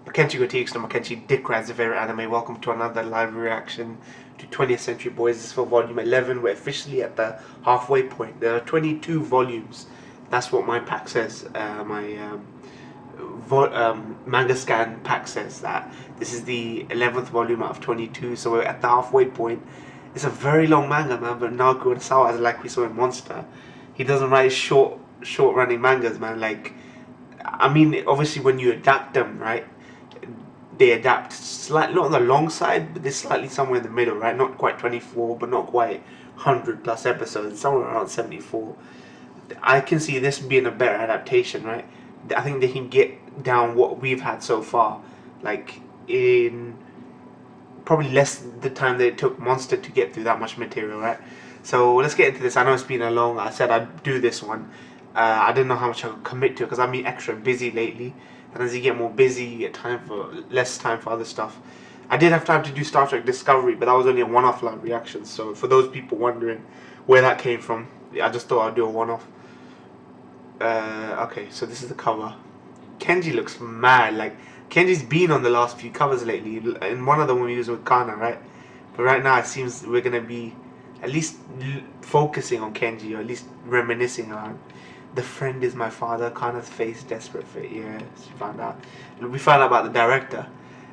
Makenchi Gotiks no Makenchi Dick Rad's favorite anime. Welcome to another live reaction to 20th Century Boys. This is for volume 11. We're officially at the halfway point. There are 22 volumes. That's what my pack says. My manga scan pack says that this is the 11th volume out of 22. So we're at the halfway point. It's a very long manga, man. But Naoko Urasawa, like we saw in Monster, he doesn't write short running mangas, man. Like, I mean, obviously when you adapt them, right? They adapt slightly, not on the long side, but they're slightly somewhere in the middle, right? Not quite 24, but not quite 100 plus episodes, somewhere around 74. I can see this being a better adaptation, right? I think they can get down what we've had so far, like in probably less the time that it took Monster to get through that much material, right? So let's get into this. I know it's been a long. I said I'd do this one. I didn't know how much I could commit to it because I've been extra busy lately. And as you get more busy, you get less time for other stuff. I did have time to do Star Trek Discovery, but that was only a one-off live reaction. So for those people wondering where that came from, I just thought I'd do a one-off. Okay, so this is the cover. Kenji looks mad. Like, Kenji's been on the last few covers lately. In one of them when he was with Kana, right? But right now it seems we're going to be at least focusing on Kenji, or at least reminiscing on. The friend is my father. Kana's face, desperate fate. Yeah, she found out. And we found out about the director,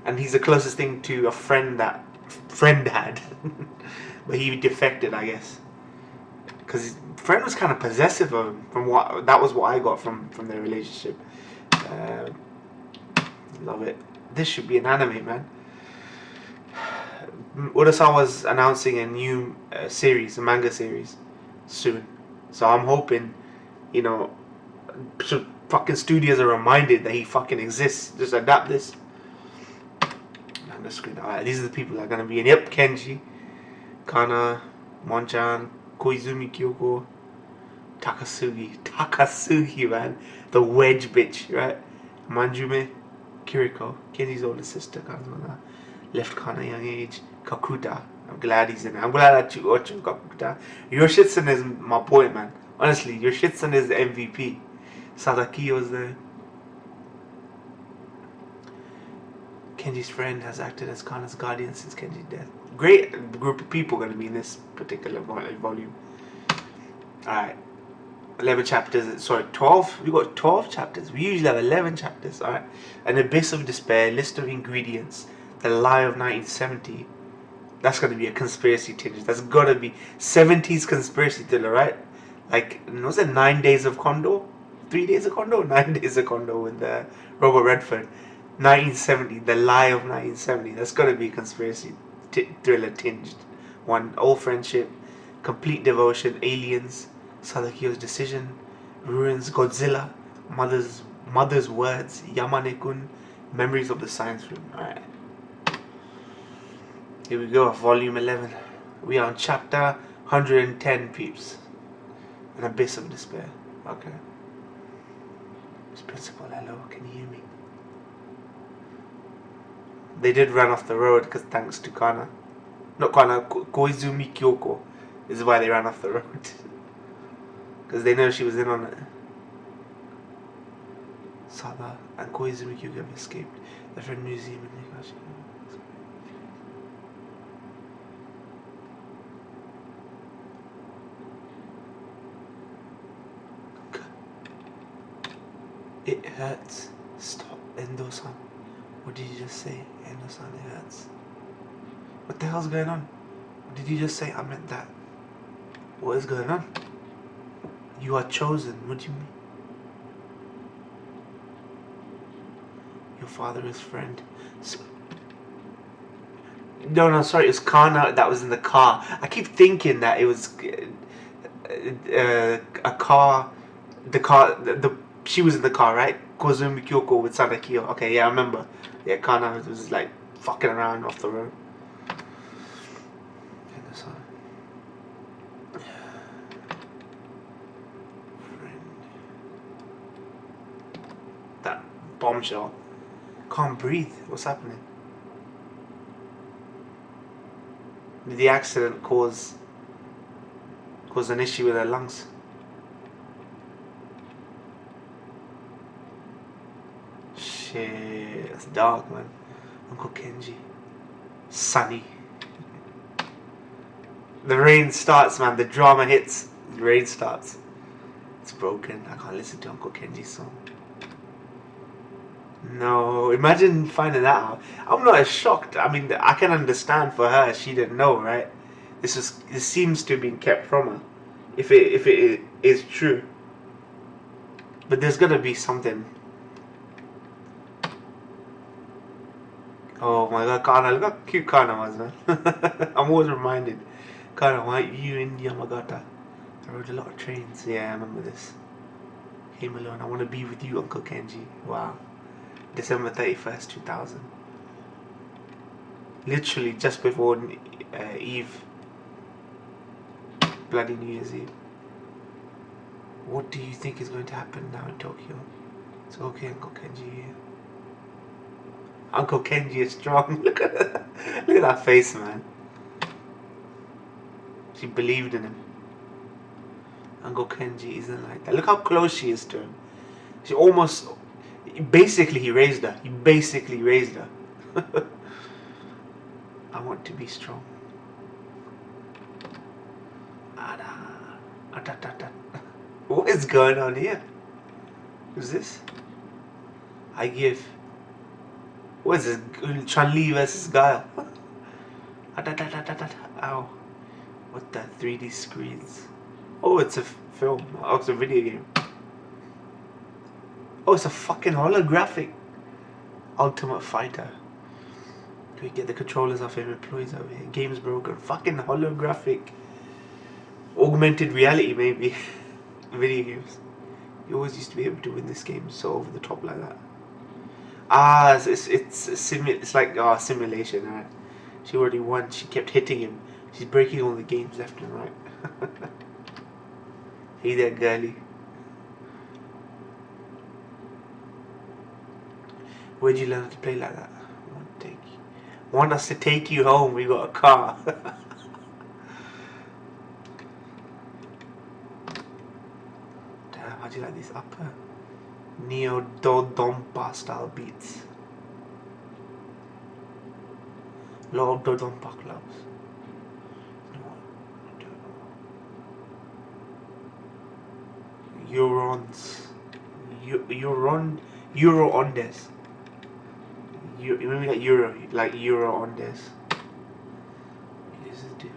and he's the closest thing to a friend that friend had, but he defected, I guess, because his friend was kind of possessive of him. From what that was what I got from their relationship. Love it. This should be an anime, man. Urasawa's announcing a new series, a manga series, soon. So I'm hoping, you know, so fucking studios are reminded that he fucking exists. Just adapt this. On the screen. Alright, these are the people that are gonna be in. Yep, Kenji, Kana, Monchan, Koizumi Kyoko, Takasugi, man, the wedge bitch, right? Manjume, Kiriko, Kenji's older sister, Kazuma, left Kana young age. Kakuta, I'm glad he's in it. I'm glad that you watch Kakuta. Yoshitsun is my boy, man. Honestly, Yoshitsun is the MVP. Sadakiyo's there. Kenji's friend has acted as Kana's guardian since Kenji's death. Great group of people going to be in this particular volume. Alright. 11 chapters. Sorry, 12. We got 12 chapters. We usually have 11 chapters. Alright. An abyss of despair. List of ingredients. The lie of 1970. That's going to be a conspiracy tinge. That's got to be 70s conspiracy thriller, right? Like, was it 9 Days of Condor? 3 Days of Condor? 9 Days of Condor with Robert Redford. 1970, The Lie of 1970. That's got to be a conspiracy thriller tinged one. Old friendship, complete devotion, aliens, Sadakiyo's decision, ruins, Godzilla, mother's words, Yamane-kun, memories of the science room. Alright. Here we go, volume 11. We are on chapter 110, peeps. An abyss of despair. Okay. Miss Principal, hello, can you hear me? They did run off the road because thanks to Kana. Not Kana, Koizumi Kyoko is why they ran off the road. Because they know she was in on it. Sada and Koizumi Kyoko have escaped. They're from museum in Nikashi. It hurts. Stop, Endo-san. What did you just say? Endo-san, it hurts. What the hell's going on? What did you just say? I meant that. What is going on? You are chosen. What do you mean? Your father is friend. So, no, sorry. It's Kana that was in the car. I keep thinking that it was a car. She was in the car, right? Kozumi Kyoko with Sadakiyo. Okay, yeah, I remember. Yeah, Kana was like fucking around off the road. That bombshell. Can't breathe. What's happening? Did the accident cause an issue with her lungs? Shit. Shit, that's dark, man. Uncle Kenji. Sunny. The rain starts, man. The drama hits. The rain starts. It's broken. I can't listen to Uncle Kenji's song. No, imagine finding that out. I'm not as shocked. I mean, I can understand for her. She didn't know, right? This seems to have been kept from her. If it is true. But there's gonna be something. Oh my god, Kana, look how cute Kana was, man. I'm always reminded. Kana, why aren't you in Yamagata? I rode a lot of trains. Yeah, I remember this. Came alone. I want to be with you, Uncle Kenji. Wow. December 31st, 2000. Literally just before Eve. Bloody New Year's Eve. What do you think is going to happen now in Tokyo? It's okay, Uncle Kenji. Uncle Kenji is strong. Look at that. Look at that face, man. She believed in him. Uncle Kenji isn't like that. Look how close she is to him. She almost... Basically, he raised her. He basically raised her. I want to be strong. What is going on here? Who's this? I give. What is this? Chun-Li versus Guile. Ow. What the 3D screens? Oh, it's a film. Oh, it's a video game. Oh, it's a fucking holographic Ultimate Fighter. Do we get the controllers off him? Employees over here. Game's broken. Fucking holographic. Augmented reality, maybe. Video games. You always used to be able to win this game so over the top like that. Ah, it's like simulation, right? She already won. She kept hitting him. She's breaking all the games left and right. Hey there, girlie. Where'd you learn how to play like that? Want us to take you home? We got a car. Damn, how do you like these upper Neo Dodonpa style beats? Lord Dodonpa clubs. Eurons. Euro on this. You remember that Euro on this. What is it doing?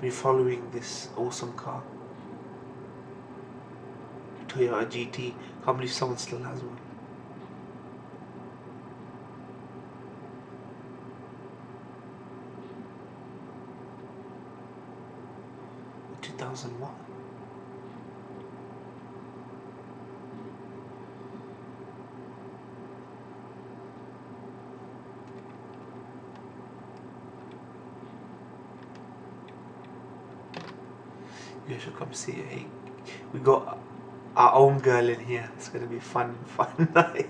We're following this awesome car. Toyota GT. Can't believe someone still has one. What? You should come see it. Hey, we got our own girl in here. It's gonna be fun night.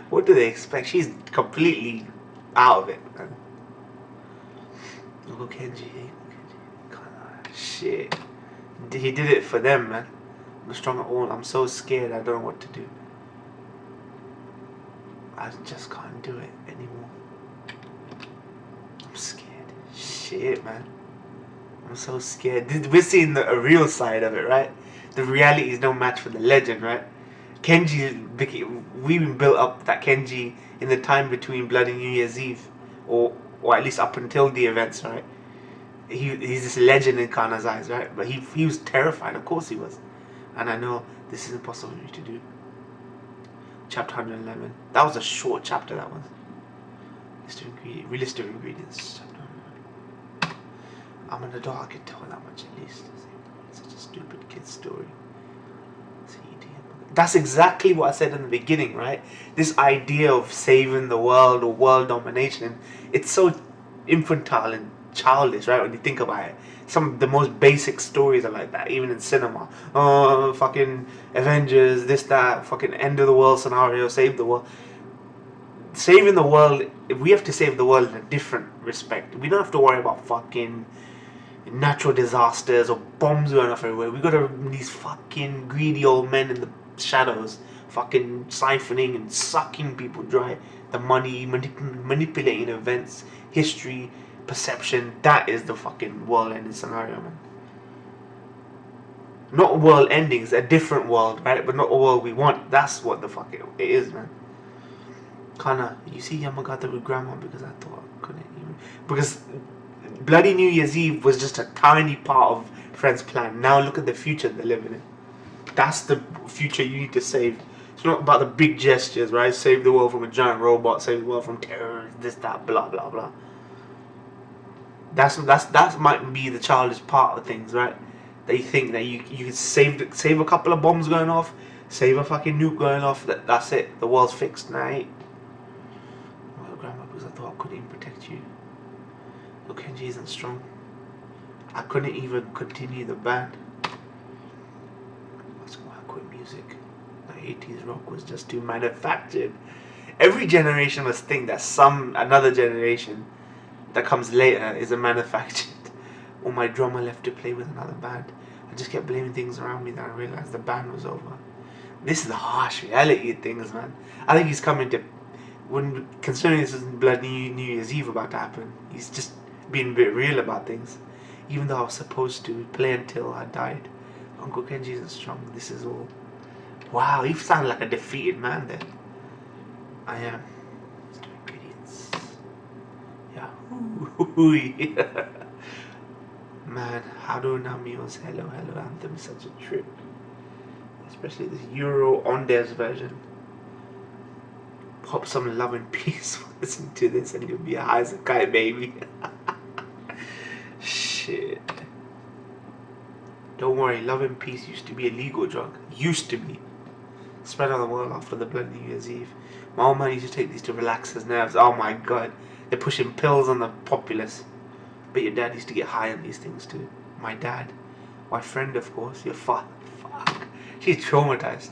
What do they expect? She's completely out of it, man. Look, Kenji. Shit. He did it for them, man. I'm strong at all. I'm so scared. I don't know what to do. I just can't do it anymore. I'm scared. Shit, man. I'm so scared. We're seeing a real side of it, right? The reality is no match for the legend, right? Kenji, we've been built up that Kenji in the time between Bloody New Year's Eve, or at least up until the events, right? He's this legend in Kana's eyes, right? But he was terrified, of course he was. And I know this is impossible for me to do. Chapter 111. That was a short chapter, that was. List of ingredients. I'm an adult, I can tell that much at least. It's such a stupid kid's story. That's exactly what I said in the beginning, right? This idea of saving the world or world domination, it's so infantile and childish, right? When you think about it, some of the most basic stories are like that, even in cinema. Oh, fucking Avengers, this, that, fucking end of the world scenario, save the world. Saving the world, if we have to save the world in a different respect, we don't have to worry about fucking natural disasters or bombs going off everywhere. We got these fucking greedy old men in the shadows, fucking siphoning and sucking people dry. The money, manipulating events, history, perception. That is the fucking world-ending scenario, man. Not a world ending, it's a different world, right? But not a world we want. That's what the fuck it is, man. Kinda, you see Yamagata with grandma because I thought I couldn't even. Because bloody New Year's Eve was just a tiny part of Friends' plan. Now look at the future they're living in. That's the future you need to save. It's not about the big gestures, right? Save the world from a giant robot, save the world from terrorists, this, that, blah, blah, blah. That might be the childish part of things, right? That you think that you can save a couple of bombs going off, save a fucking nuke going off. That's it. The world's fixed. Nah, well, grandma, because I thought I couldn't even protect you. Look, Kenji isn't strong. I couldn't even continue the band. That's why I quit music. The 80s rock was just too manufactured. Every generation must think that another generation that comes later is a manufactured. Or my drummer left to play with another band. I just kept blaming things around me that I realized the band was over. This is the harsh reality of things, man. I think he's coming to, considering this is bloody New Year's Eve about to happen, he's just being a bit real about things. Even though I was supposed to play until I died. Uncle Kenji isn't strong. This is all. Wow, he sounded like a defeated man there. I am. Stupid idiots. Yeah. Man, Haru Namio's Hello Hello anthem is such a trip. Especially this Euro Ondes version. Pop some love and peace listen to this and you'll be a high as a kite, baby. Shit. Don't worry, love and peace used to be a legal drug. Used to be. Spread on the world after the bloody New Year's Eve. My old man used to take these to relax his nerves. Oh my god. They're pushing pills on the populace. But your dad used to get high on these things too. My dad. My friend, of course. Your father. Fuck. She's traumatized.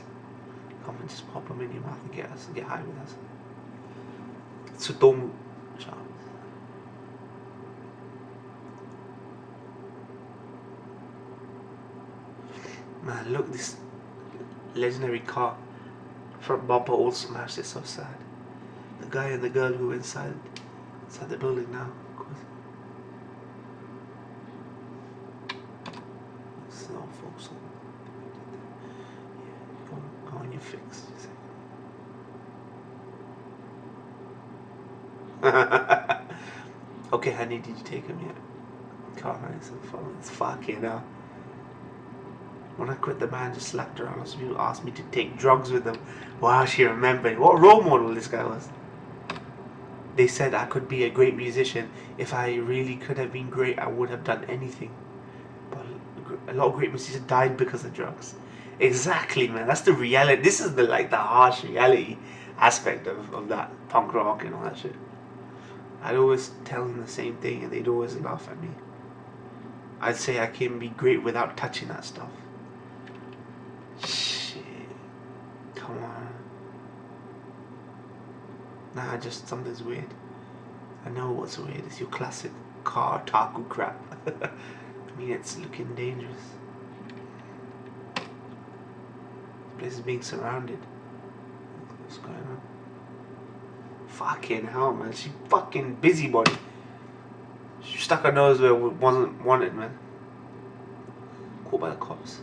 Come and just pop them in your mouth and get high with us. Tsutomu. Man, look, this legendary car. Front bumper all smashed. It's so sad. The guy and the girl who were inside the building now. So folks, go on your fix. Okay, honey, did you take him yet? Can't answer the phone. It's fucking hell. When I quit the band, just slapped around. Some people asked me to take drugs with them. Wow, she remembered. What role model this guy was. They said I could be a great musician. If I really could have been great, I would have done anything. But a lot of great musicians died because of drugs. Exactly, man. That's the reality. This is the harsh reality aspect of that punk rock and all that shit. I'd always tell them the same thing and they'd always laugh at me. I'd say I can be great without touching that stuff. Shit. Come on. Nah, just something's weird. I know what's weird. It's your classic car taku crap. I mean, it's looking dangerous. This place is being surrounded. What's going on? Fucking hell, man. She fucking busybody. She stuck her nose where it wasn't wanted, man. Caught by the cops.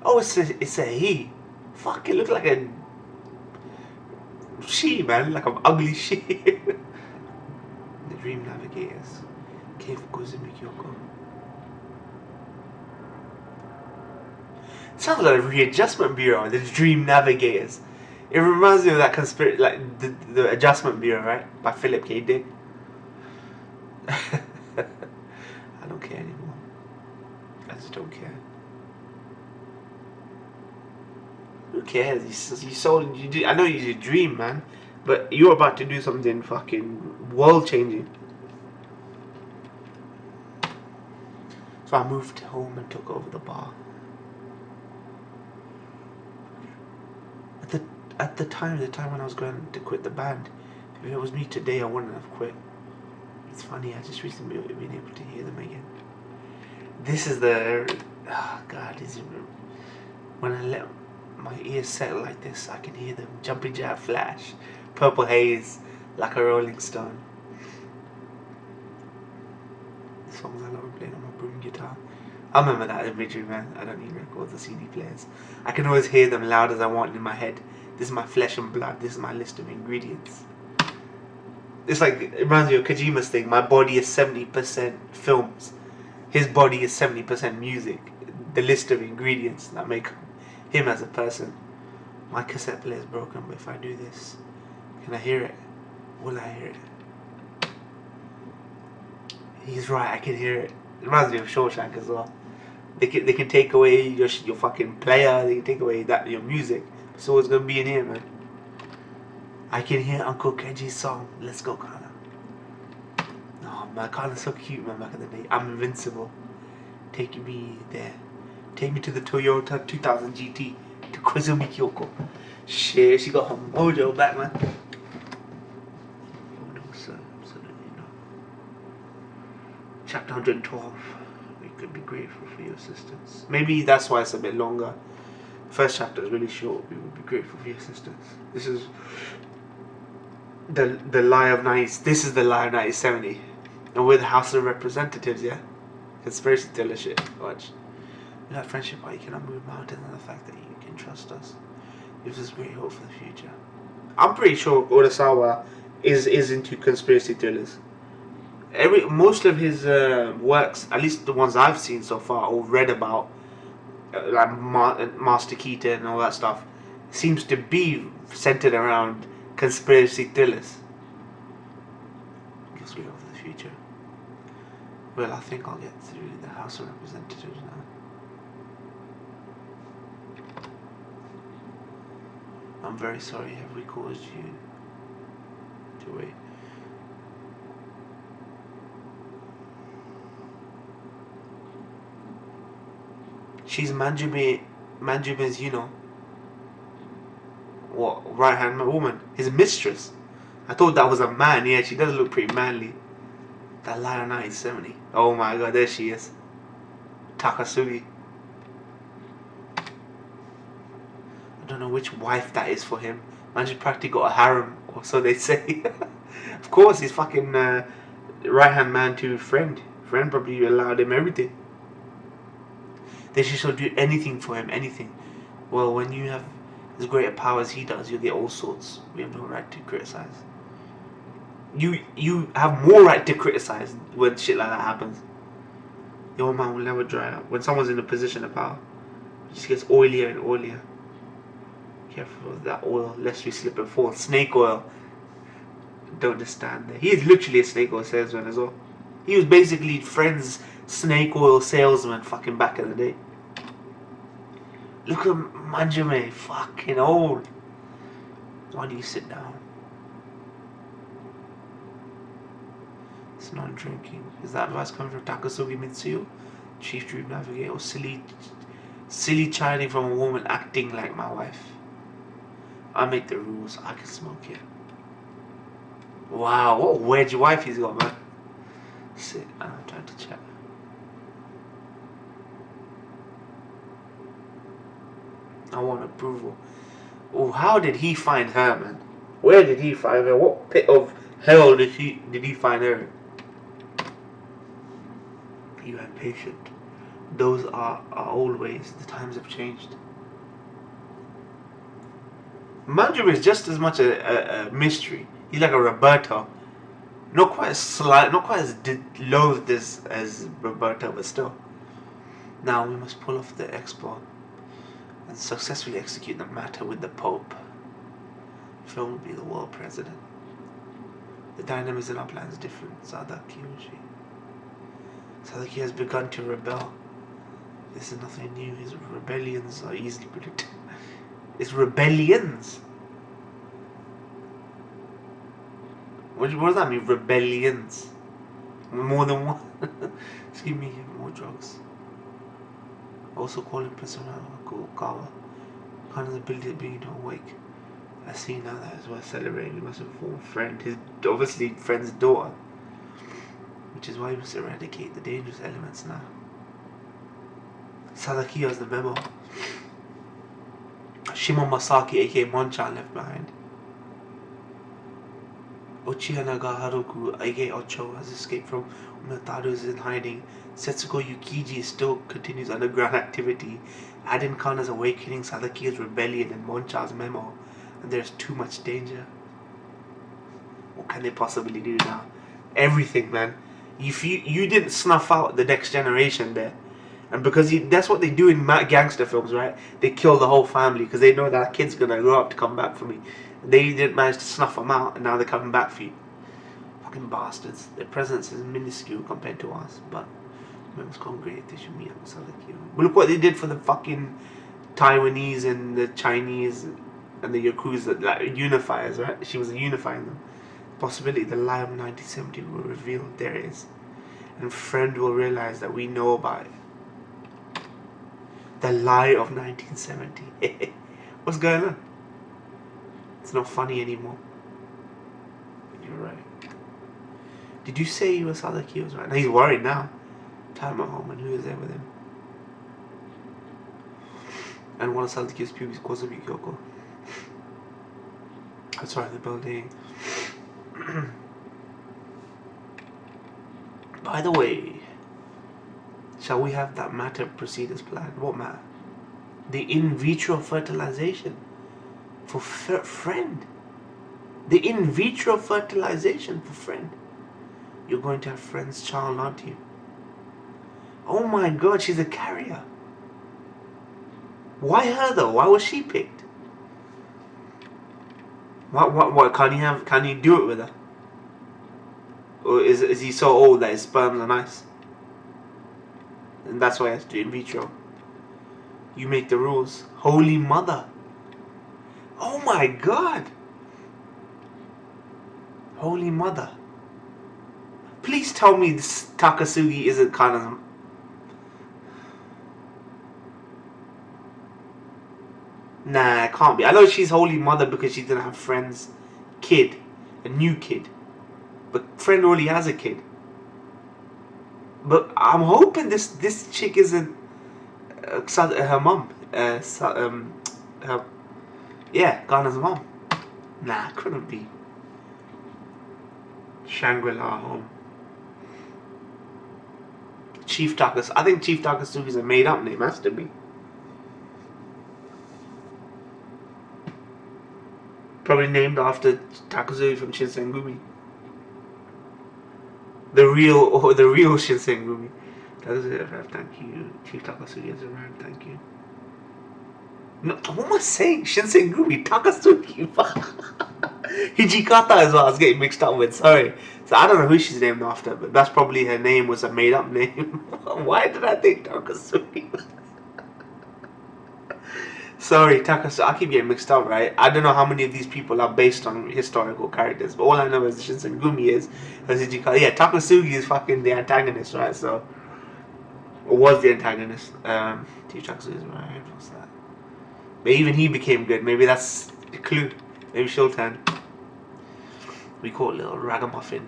Oh, it's a he. Fuck, it looked like a she, man. Like an ugly she. The Dream Navigators. Keifuku Kyoko. Sounds like a readjustment bureau. The Dream Navigators. It reminds me of that conspiracy, like the Adjustment Bureau, right? By Philip K. Dick. I don't care anymore. I just don't care. Who cares? You sold. You did. I know you did dream, man, but you're about to do something fucking world changing. So I moved home and took over the bar. At the time when I was going to quit the band, if it was me today, I wouldn't have quit. It's funny, I just recently been able to hear them again. This is the... Oh God, when I let my ears settle like this, I can hear them. Jumping Jack Flash, Purple Haze, Like a Rolling Stone. The songs I love playing on my broom guitar. I remember that imagery, man. I don't need records or CD players. I can always hear them loud as I want in my head. This is my flesh and blood. This is my list of ingredients. It's like, it reminds me of Kojima's thing. My body is 70% films. His body is 70% music. The list of ingredients that make him as a person. My cassette player is broken, but if I do this, can I hear it? Will I hear it? He's right, I can hear it. It reminds me of Shawshank as well. They can take away your fucking player. They can take away your music. So what's gonna be in here, man? I can hear Uncle Kenji's song. Let's go, Kana. Oh man, Kana's so cute, man. Back in the day, I'm invincible. Take me there. Take me to the Toyota 2000 GT to Koizumi Kyoko. Shit, she got her mojo back, man. Oh no, sir, absolutely not. Chapter 112. We could be grateful for your assistance. Maybe that's why it's a bit longer. First chapter is really short. We would be grateful for your assistance. This is the lie of 90. This is the lie of 1970, and we're the House of Representatives. Yeah, conspiracy theory shit. Watch. Without friendship, you cannot move mountains, and the fact that you can trust us gives us great hope for the future. I'm pretty sure Urasawa is into conspiracy thrillers. Most of his works, at least the ones I've seen so far or read about, like Master Keaton and all that stuff, seems to be centered around conspiracy thrillers. Gives me hope for the future. Well, I think I'll get through the House of Representatives now. I'm very sorry. Have we caused you to wait? She's Manjume's, right-hand woman, his mistress. I thought that was a man. Yeah, she does look pretty manly. That line of 1970. Oh my god, there she is. Takasugi. I don't know which wife that is for him. Man, she practically got a harem, or so they say. Of course, he's fucking right-hand man to friend. Friend probably allowed him everything. They shall do anything for him, anything. Well, when you have as great a power as he does, you'll get all sorts. We have no right to criticize. You have more right to criticize when shit like that happens. Your man will never dry up. When someone's in a position of power, it just gets oilier and oilier. Careful of that oil, lest we slip and fall. Snake oil. Don't understand that. He is literally a snake oil salesman as well. He was basically Friends' snake oil salesman fucking back in the day. Look at Manjume, fucking old. Why do you sit down? It's not drinking. Is that advice coming from Takasugi Mitsuyo, Chief Dream Navigator, or silly chiding from a woman acting like my wife? I make the rules. I can smoke here. Wow, what a wedge wife he's got, man. Sit, and I'm trying to chat. I want approval. Oh, how did he find her, man? Where did he find her? What pit of hell did he find her? You are patient. Those are our old ways. The times have changed. Manjiro is just as much a mystery. He's like a Roberto. Not quite as loathed as Roberto, but still. Now we must pull off the export and successfully execute the matter with the Pope. Phil will be the world president. The dynamics in our plan is different. Sadaki has begun to rebel. This is nothing new. His rebellions are easily predicted. It's rebellions. What does that mean? Rebellions. More than one. Excuse me, more drugs. Also call him Persona Kawa. Kana's ability of being awake. I see now that is worth celebrating. We must inform friend. His obviously friend's daughter. which is why we must eradicate the dangerous elements now. Sadakiyo is the memo. Shimon Masaki, aka Monchan, left behind. Uchiha Naga Haruku, aka Ocho, has escaped from Umetaro, is in hiding. Setsuko Yukiji still continues underground activity. Adin Khan is awakening Sadakiyo's rebellion and Monchan's memo, and there's too much danger. What can they possibly do now? Everything, man. If you didn't snuff out the next generation there, and because that's what they do in gangster films, right? They kill the whole family because they know that kid's gonna grow up to come back for me. They didn't manage to snuff them out, and now they're coming back for you. Fucking bastards. Their presence is minuscule compared to us, but it was congregate. They should meet up with Sadakiyo. But look what they did for the fucking Taiwanese and the Chinese and the Yakuza, like unifiers, right? She was unifying them. Possibility the lie of 1970 will reveal there is, and friend will realize that we know about it. The lie of 1970. What's going on? It's not funny anymore. You're right. Did you say he was Sadakiyo's right? Now he's worried now. Time at home, and who is there with him? And one of Sadakiyo's pupils, Kozubi Kyoko. That's right, the building. By the way, shall we have that matter proceed as planned? What matter? The in vitro fertilization for friend. The in vitro fertilization for friend. You're going to have friend's child, aren't you? Oh my god, she's a carrier. Why her though? Why was she picked? What? Can you do it with her? Or is he so old that his sperms are nice? And that's why he has to do in vitro. You make the rules. Holy Mother. Oh my god. Holy Mother. Please tell me this Takasugi isn't kind of... Nah, it can't be. I know she's Holy Mother because she didn't have friends. Kid. A new kid. But friend already has a kid. But I'm hoping this chick isn't her mum. Ghana's mum. Nah, couldn't be. Shangri-La home. Chief Takasugi. I think Chief Takasugi is a made up name. Has to be. Probably named after Takasugi from Shinsengumi. The real Shinsengumi. Thank you. Chief Takasugi has arrived. Thank you. No, what am I saying? Shinsengumi, Takasugi. Hijikata as well. I was getting mixed up with. Sorry. So I don't know who she's named after, but that's probably her name was a made up name. Why did I think Takasugi? Sorry, Takasugi. I keep getting mixed up, right? I don't know how many of these people are based on historical characters, but all I know is Shinsengumi is Hijikata. Yeah, Takasugi is fucking the antagonist, right? So, or was the antagonist. Chief Takasugi is right. What's that? But even he became good. Maybe that's the clue. Maybe she'll turn. We call it little ragamuffin.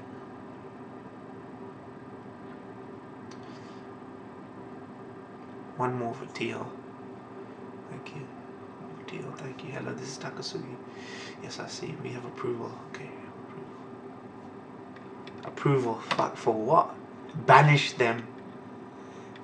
One more for Tio. Thank you. Tio, thank you. Hello, this is Takasugi. Yes, I see. We have approval. Okay, approval. Fuck, for what? Banish them.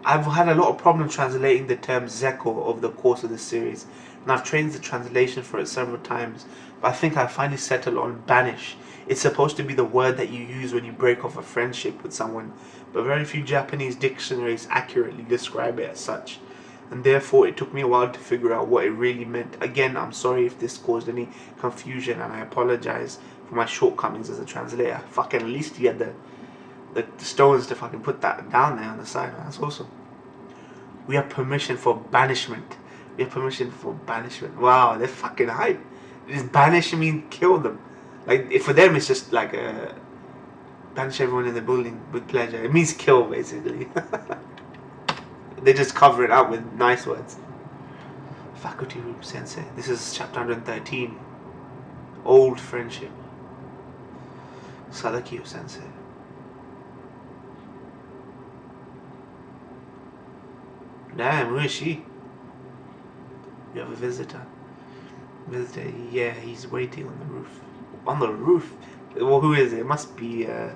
I've had a lot of problems translating the term Zeko over the course of this series, and I've changed the translation for it several times, but I think I finally settled on banish. It's supposed to be the word that you use when you break off a friendship with someone, but very few Japanese dictionaries accurately describe it as such, and therefore it took me a while to figure out what it really meant. Again, I'm sorry if this caused any confusion, and I apologize for my shortcomings as a translator. Fucking at least you had the stones to fucking put that down there on the side. That's awesome. We have permission for banishment. We have permission for banishment. Wow, they're fucking hype. Does banish mean kill them? Like, for them it's just like banish everyone in the building with pleasure. It means kill, basically. They just cover it up with nice words. Faculty room sensei. This is chapter 113. Old friendship. Sadakiyo sensei. Damn, who is she? You have a visitor. Visitor, yeah, he's waiting on the roof. On the roof? Well, who is it? It must be, oh,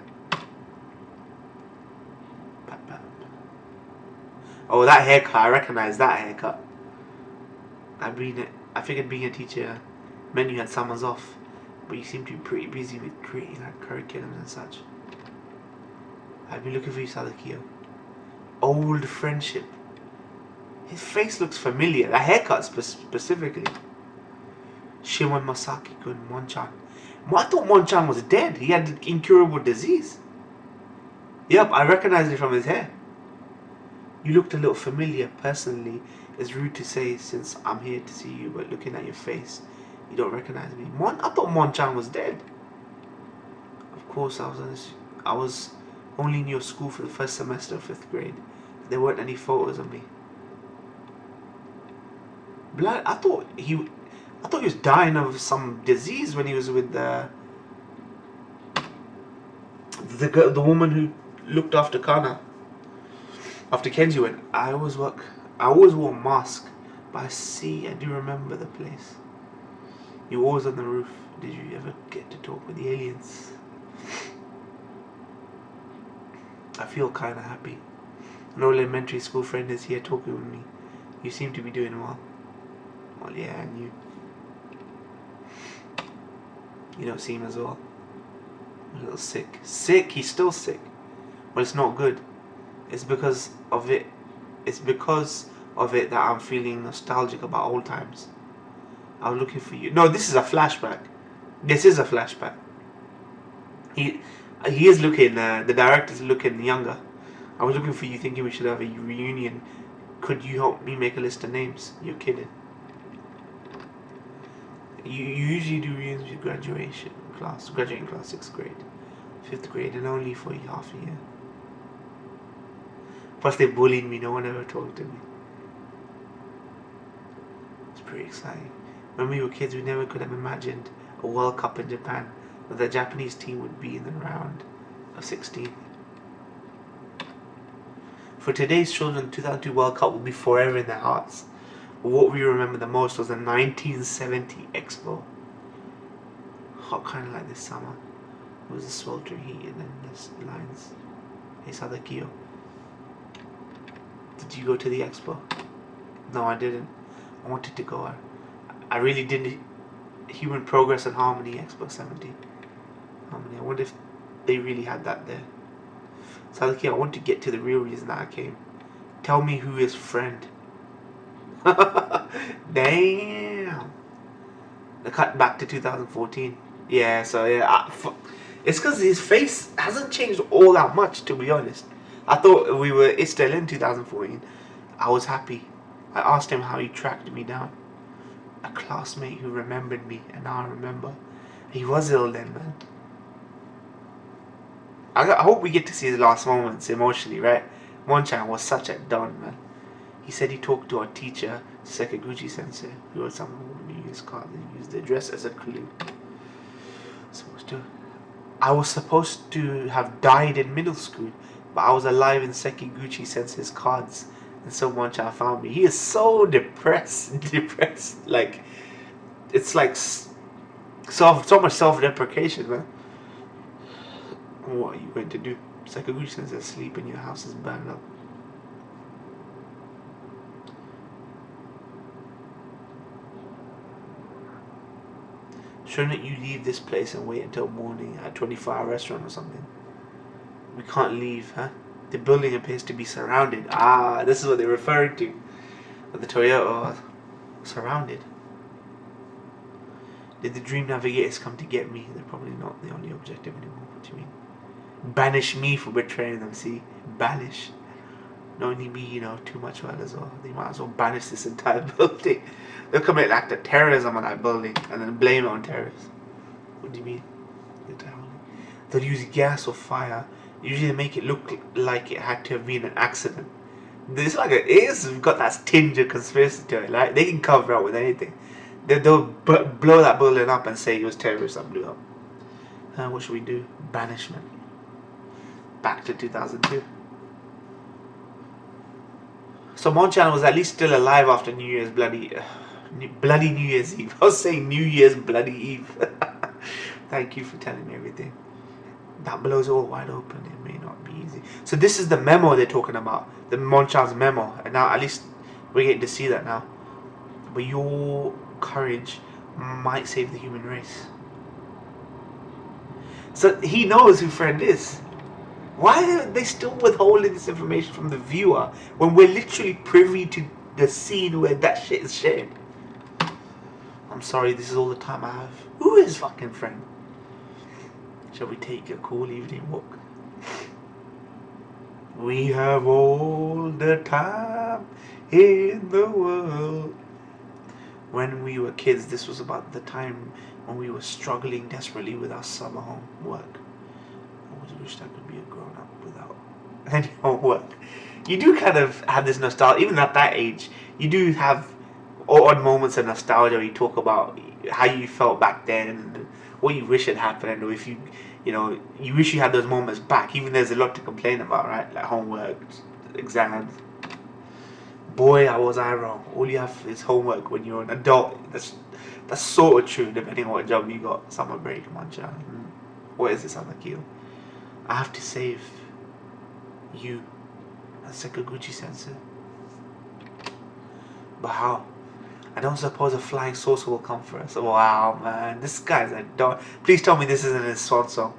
that haircut. I recognize that haircut. I figured being a teacher meant you had summers off, but you seem to be pretty busy with creating like curriculums and such. I've been looking for you, Sadakio. Old friendship. His face looks familiar. That haircut specifically. Shimon Masaki-kun, Monchan. I thought Monchan was dead. He had an incurable disease. Yep, I recognized it from his hair. You looked a little familiar. Personally, it's rude to say since I'm here to see you, but looking at your face, you don't recognize me. I thought Monchan was dead. Of course, I was only in your school for the first semester of 5th grade. There weren't any photos of me. Blood, I thought he was dying of some disease when he was with the woman who looked after Kana. After Kenji went, I always wore a mask, but I do remember the place. You were always on the roof. Did you ever get to talk with the aliens? I feel kinda happy. An old elementary school friend is here talking with me. You seem to be doing well. Well, yeah, and you. You don't seem as well. A little sick. Sick? He's still sick. Well, it's not good. It's because of it. It's because of it that I'm feeling nostalgic about old times. I was looking for you. No, this is a flashback. This is a flashback. He is looking. The director's looking younger. I was looking for you, thinking we should have a reunion. Could you help me make a list of names? You're kidding. You usually do reunions with graduating class 6th grade, 5th grade, and only for half a year. Plus they bullied me, no one ever talked to me. It's pretty exciting. When we were kids, we never could have imagined a World Cup in Japan, but the Japanese team would be in the round of 16. For today's children, the 2002 World Cup will be forever in their hearts. But what we remember the most was the 1970 Expo. Hot kind of like this summer. It was a sweltering heat and then there's lines. Hey Sadakio. Did you go to the Expo? No, I didn't. I wanted to go. I really didn't. Human Progress and Harmony Expo 70. Harmony. I wonder if they really had that there. Sadakio, I want to get to the real reason that I came. Tell me who is friend. Damn. The cut back to 2014. Yeah, so yeah, it's because his face hasn't changed all that much, to be honest. I thought it's still in 2014. I was happy. I asked him how he tracked me down. A classmate who remembered me, and now I remember. He was ill then, man. I hope we get to see his last moments emotionally, right? Monchan was such a don, man. He said he talked to our teacher, Sekiguchi Sensei, who was someone who knew his card and used the address as a clue. I was supposed to have died in middle school, but I was alive in Sekiguchi Sensei's cards, and so Monchan found me. He is so depressed. Like, it's like so much self-deprecation, man. What are you going to do? Sekiguchi Sensei is asleep and your house is burned up. Shouldn't you leave this place and wait until morning at a 24-hour restaurant or something? We can't leave, huh? The building appears to be surrounded. Ah, this is what they're referring to. But the Toyota surrounded. Did the Dream Navigators come to get me? They're probably not the only objective anymore. What do you mean? Banish me for betraying them, see? Banish. Not only me, too much well as well. They might as well banish this entire building. They'll commit an act of terrorism on that building and then blame it on terrorists. What do you mean? They'll use gas or fire. Usually they make it look like it had to have been an accident. It's got that tinge of conspiracy to it. Like, they can cover up with anything. They'll blow that building up and say it was terrorists that blew up. What should we do? Banishment. Back to 2002. So Monchan was at least still alive after New Year's bloody New Year's Eve. I was saying New Year's bloody Eve. Thank you for telling me everything. That blows all wide open. It may not be easy. So this is the memo they're talking about. The Monchan's memo. And now at least we're getting to see that now. But your courage might save the human race. So he knows who Friend is. Why are they still withholding this information from the viewer when we're literally privy to the scene where that shit is shared? I'm sorry, this is all the time I have. Who is fucking Friend? Shall we take a cool evening walk? We have all the time in the world. When we were kids, this was about the time when we were struggling desperately with our summer homework. I always wished I could be a grown-up without any homework. You do kind of have this nostalgia, even at that age. You do have odd moments of nostalgia where you talk about how you felt back then and what you wish had happened, or if you wish you had those moments back. Even there's a lot to complain about, right? Like homework, exams. Boy, was I wrong. All you have is homework when you're an adult. That's sort of true, depending on what job you got. Summer break, mancha. What is this, Anakio? I have to save you, as Sakaguchi sensei. But how? I don't suppose a flying saucer will come for us. Wow, man, this guy's a dog. Please tell me this isn't his swan song.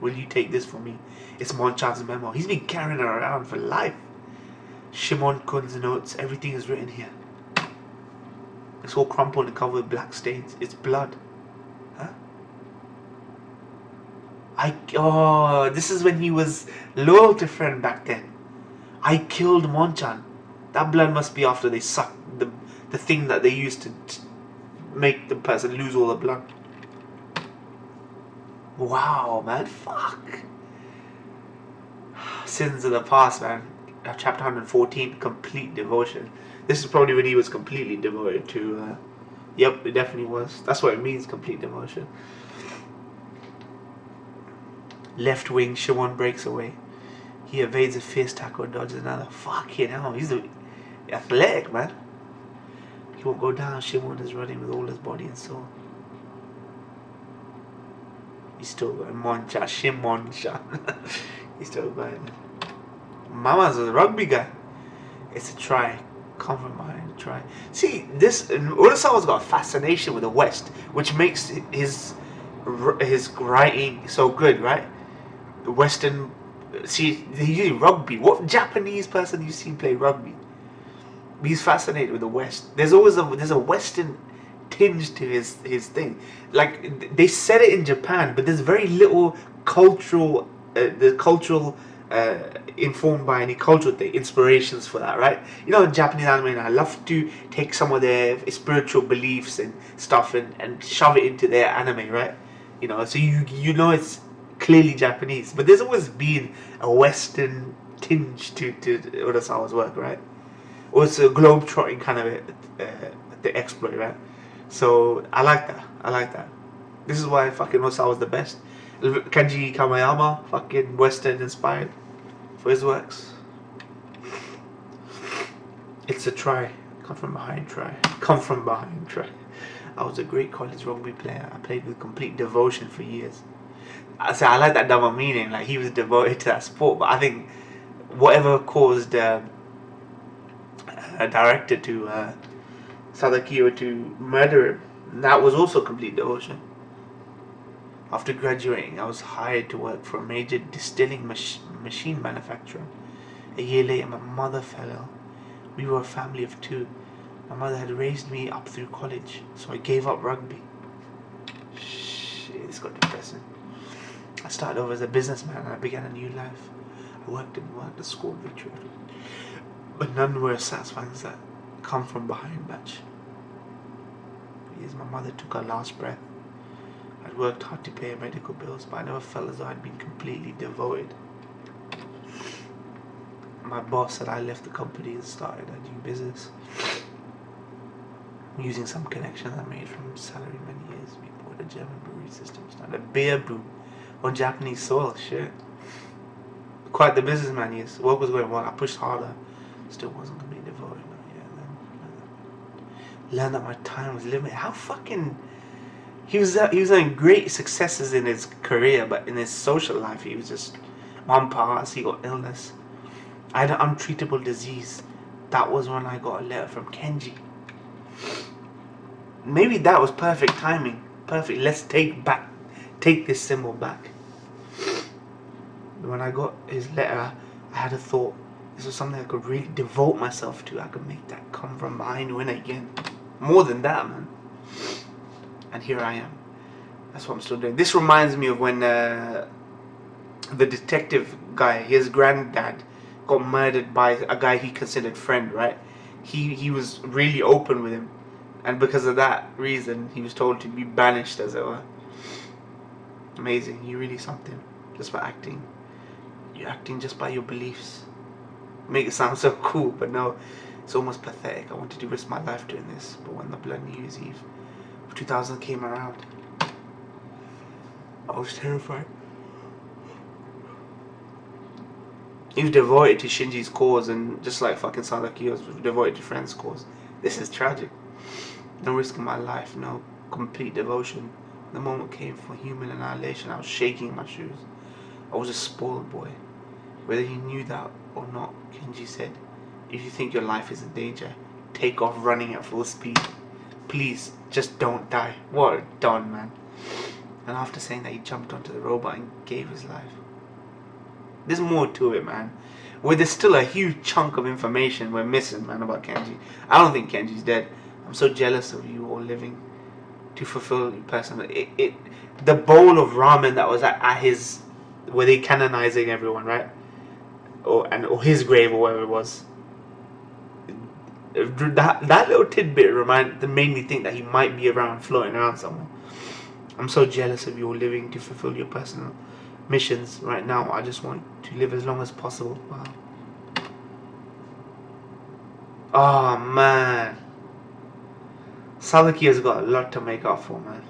Will you take this for me? It's Monchan's memo. He's been carrying it around for life. Shimon-kun's notes, everything is written here. It's all crumpled and covered with black stains. It's blood. Huh? This is when he was loyal to Friend back then. I killed Monchan. That blood must be after they sucked the thing that they used to make the person lose all the blood. Wow, man, fuck. Sins of the past, man. Chapter 114, complete devotion. This is probably when he was completely devoted to. Yep, it definitely was. That's what it means, complete devotion. Left wing, Shimon breaks away. He evades a fierce tackle and dodges another. Fucking hell, he's athletic, man. He won't go down. Shimon is running with all his body and soul. He's still going. Moncha, Shimon-chan. He's still going. Mama's a rugby guy. It's a try. Come from behind, try. See, Urasawa's got a fascination with the West, which makes his writing so good, right? The Western. See, usually rugby. What Japanese person you seen play rugby? He's fascinated with the West. There's always a Western tinge to his thing. Like they said it in Japan, but there's very little cultural. Informed by any cultural thing, inspirations for that, right? You know, in Japanese anime, I love to take some of their spiritual beliefs and stuff and shove it into their anime, right? You know, so you know it's clearly Japanese, but there's always been a Western tinge to Urasawa's work, right? Or it's a globe-trotting kind of the exploit, right? So I like that. This is why fucking Urasawa's the best. Kenji Kamayama, fucking Western inspired for his works. It's a try. Come from behind, try. Come from behind, try. I was a great college rugby player. I played with complete devotion for years. I like that double meaning. Like he was devoted to that sport, but I think whatever caused a director to Sadakiyo to murder him, that was also complete devotion. After graduating, I was hired to work for a major distilling machine manufacturer. A year later, my mother fell ill. We were a family of 2. My mother had raised me up through college, so I gave up rugby. Shit, this got depressing. I started over as a businessman and I began a new life. I worked and scored victory. But none were as satisfying as that come from behind match. Years my mother took her last breath. I'd worked hard to pay her medical bills, but I never felt as though I'd been completely devoted. My boss said I left the company and started a new business. Using some connections I made from salary many years, we bought a German brewery system, started a beer brew on Japanese soil. Shit. Quite the businessman, yes. Work was going well. I pushed harder. Still wasn't gonna be devoted. Learned that my time was limited. How fucking... He was having great successes in his career, but in his social life, he was just... Mom passed, he got illness. I had an untreatable disease. That was when I got a letter from Kenji. Maybe that was perfect timing. Perfect. Let's take this symbol back. When I got his letter, I had a thought. This was something I could really devote myself to. I could make that come from behind win again. More than that, man. And here I am. That's what I'm still doing. This reminds me of when the detective guy, his granddad, got murdered by a guy he considered friend, right? He was really open with him. And because of that reason, he was told to be banished, as it were. Amazing. You're really something. Just by acting. You're acting just by your beliefs. Make it sound so cool, but no. It's almost pathetic. I wanted to risk my life doing this. But when the blood New Year's Eve of 2000 came around, I was terrified. He was devoted to Shinji's cause, and just like fucking Sadaki was devoted to Friend's cause. This is tragic. No risk in my life, no complete devotion. The moment came for human annihilation. I was shaking in my shoes. I was a spoiled boy. Whether he knew that or not, Kenji said, if you think your life is in danger, take off running at full speed. Please, just don't die. What a don, man. And after saying that, he jumped onto the robot and gave his life. There's more to it, man. Where there's still a huge chunk of information we're missing, man, about Kenji. I don't think Kenji's dead. I'm so jealous of you all living to fulfill your personal... The bowl of ramen that was at his... Where they canonizing everyone, right? Or his grave, or whatever it was. That little tidbit made me think that he might be around, floating around somewhere. I'm so jealous of you all living to fulfill your personal missions. Right now, I just want to live as long as possible. Wow. Oh, man. Sadaki has got a lot to make up for, man.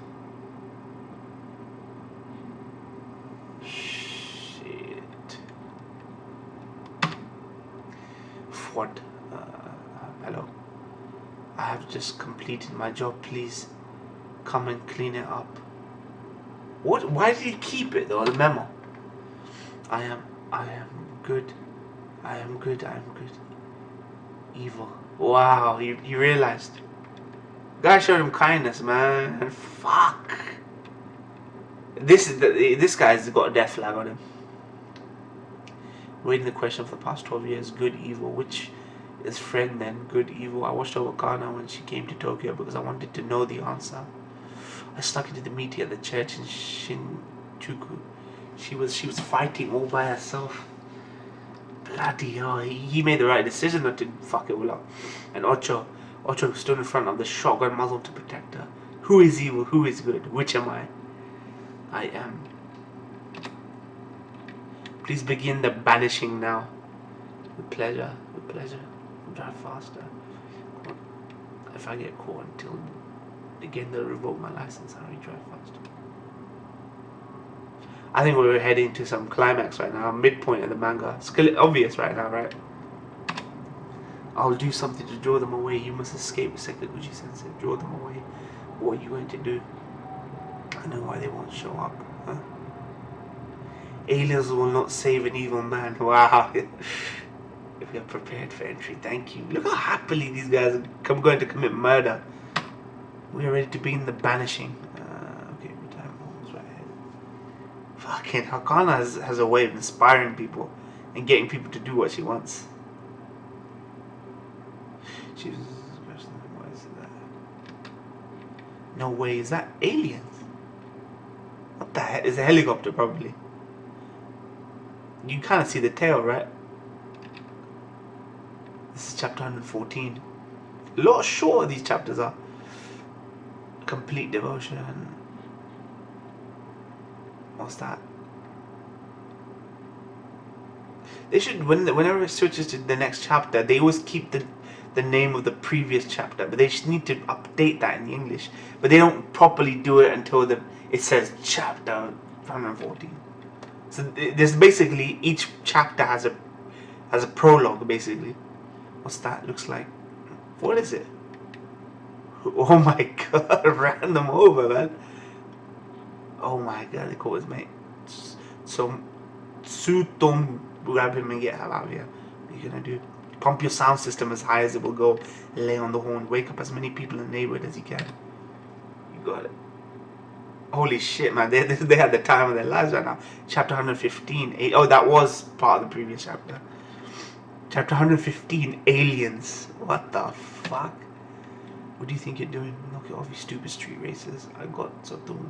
Shit. What? Hello. I have just completed my job. Please come and clean it up. What? Why did he keep it though? The memo. I am good. I am good. Evil. Wow. He realized. Guy showed him kindness, man. Fuck. This guy's got a death flag on him. Waiting the question for the past 12 years. Good, evil. Which is friend then? Good, evil. I watched over Kana when she came to Tokyo because I wanted to know the answer. I snuck into the meeting at the church in Shinjuku. She was fighting all by herself. Bloody hell. He made the right decision not to fuck it all up. And Ocho stood in front of the shotgun muzzle to protect her. Who is evil? Who is good? Which am I? I am. Please begin the banishing now. With pleasure. Drive faster. If I get caught until again they'll revoke my license, I'll drive faster. I think we're heading to some climax right now, midpoint of the manga. It's obvious right now, right? I'll do something to draw them away. You must escape, Sekaguchi Sensei. Draw them away. What are you going to do? I know why they won't show up. Huh? Aliens will not save an evil man. Wow. If we are prepared for entry, thank you. Look how happily these guys are going to commit murder. We are ready to begin the banishing. Okay, retirement homes right ahead. Fucking Hakana has a way of inspiring people and getting people to do what she wants. Jesus Christ, what is that? No way, is that aliens? What the heck? It's a helicopter, probably. You kind of see the tail, right? This is chapter 114. A lot shorter these chapters are. Complete devotion. What's that? They should, whenever it switches to the next chapter, they always keep the name of the previous chapter, but they just need to update that in the English. But they don't properly do it until it says chapter 114. So there's basically each chapter has a prologue, basically, What's that? Looks like. What is it? Oh my god, ran them over, man. Oh my god, they caught his mate. So, Sutom, grab him and get hell out of here. What are you gonna do? Pump your sound system as high as it will go. Lay on the horn. Wake up as many people in the neighborhood as you can. You got it. Holy shit, man. They had the time of their lives right now. Chapter 115. Oh, that was part of the previous chapter. Chapter 115. Aliens. What the fuck? What do you think you're doing? Knock it off, you stupid street racers. I got Sotum.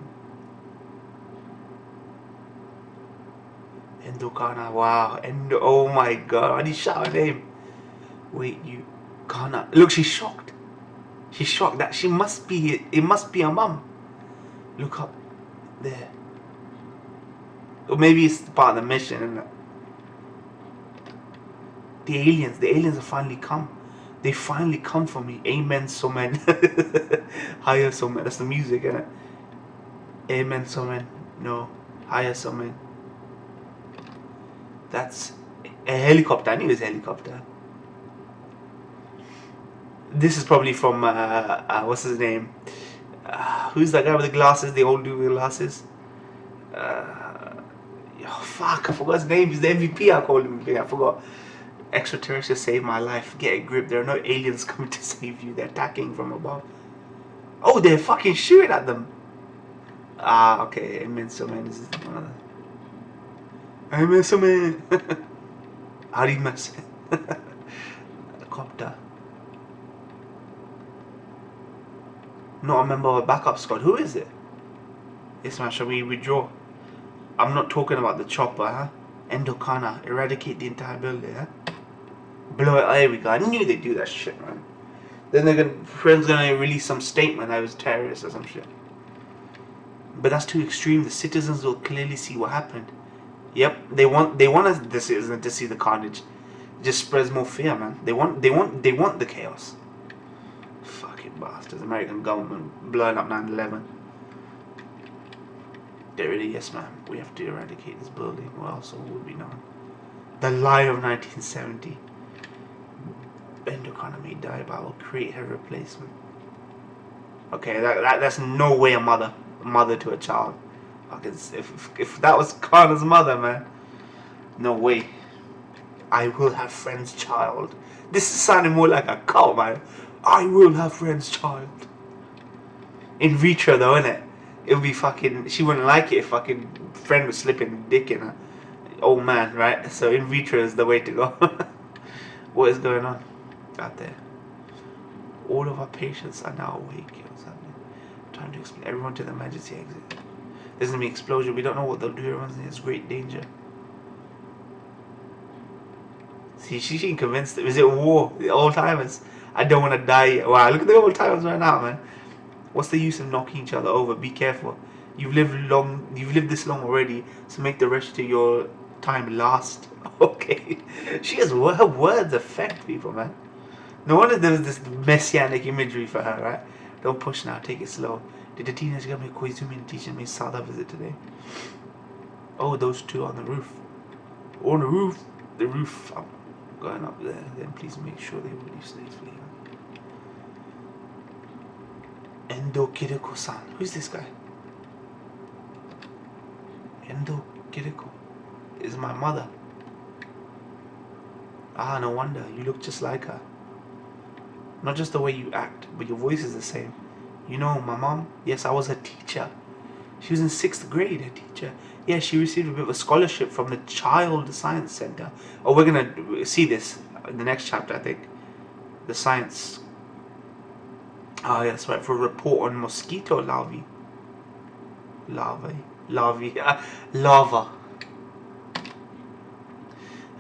Endokana. Wow. Oh my god. Why did you shout her name? Wait, you Kana. Look, she's shocked. She's shocked that she must be. It must be her mum. Look up there. Or maybe it's part of the mission, isn't it? The aliens have finally come. They finally come for me. Amen, so man. Higher, so man. That's the music, isn't it? Amen, so man. No. Higher, so man. That's a helicopter. I knew it was a helicopter. This is probably from, what's his name? Who's that guy with the glasses? The old dude with the glasses? Oh, fuck, I forgot his name. He's the MVP. I called him. I forgot. Extraterrestrials saved my life. Get a grip. There are no aliens coming to save you. They're attacking from above. Oh, they're fucking shooting at them. Ah, okay. Amen, so man. This is one of them. Amen, so man. How do you mess it? Copter. Not a member of a backup squad. Who is it? Yes, man. Shall we withdraw? I'm not talking about the chopper, huh? Endokana. Eradicate the entire building, huh? Blow it. There we go. I knew they'd do that shit, man. Then they're gonna, friends gonna release some statement that I was terrorist or some shit. But that's too extreme. The citizens will clearly see what happened. Yep, they want the citizens to see the carnage. It just spreads more fear, man. They want the chaos. Fucking bastards. American government blowing up 9/11. Get rid of yes, man. We have to eradicate this building. What else would be known? The lie of 1970. Endokana may die, but I will create her replacement. Okay, that's no way a mother to a child. If that was Kana's mother, man, no way. I will have friend's child. This is sounding more like a cult, man. I will have friend's child. In vitro, though, innit? It would be fucking. She wouldn't like it if fucking friend was slipping dick in her. Old man, right? So in vitro is the way to go. What is going on out there? All of our patients are now awake. What's happening? Trying to explain everyone to the emergency exit. There's gonna be explosion. We don't know what they'll do. Everyone's in great danger. See, she ain't convinced. Is it war? The old timers. I don't want to die yet. Wow, look at the old timers right now, man. What's the use of knocking each other over? Be careful. You've lived this long already, so make the rest of your time last. Okay. Her words affect people, man. No wonder there was this messianic imagery for her, right? Don't push now, take it slow. Did the teenage girl make Koizumi teaching me Sada visit today? Oh, those two on the roof. On the roof. The roof. I'm going up there. Then please make sure they will leave safely. Endo Kiriko-san. Who's this guy? Endo Kiriko is my mother. Ah, no wonder. You look just like her. Not just the way you act, but your voice is the same. You know, my mom? Yes, I was her teacher. She was in 6th grade, her teacher. Yeah, she received a bit of a scholarship from the Child Science Center. Oh, we're going to see this in the next chapter, I think. The science. Oh, yeah, that's right. For a report on mosquito larvae. Lava.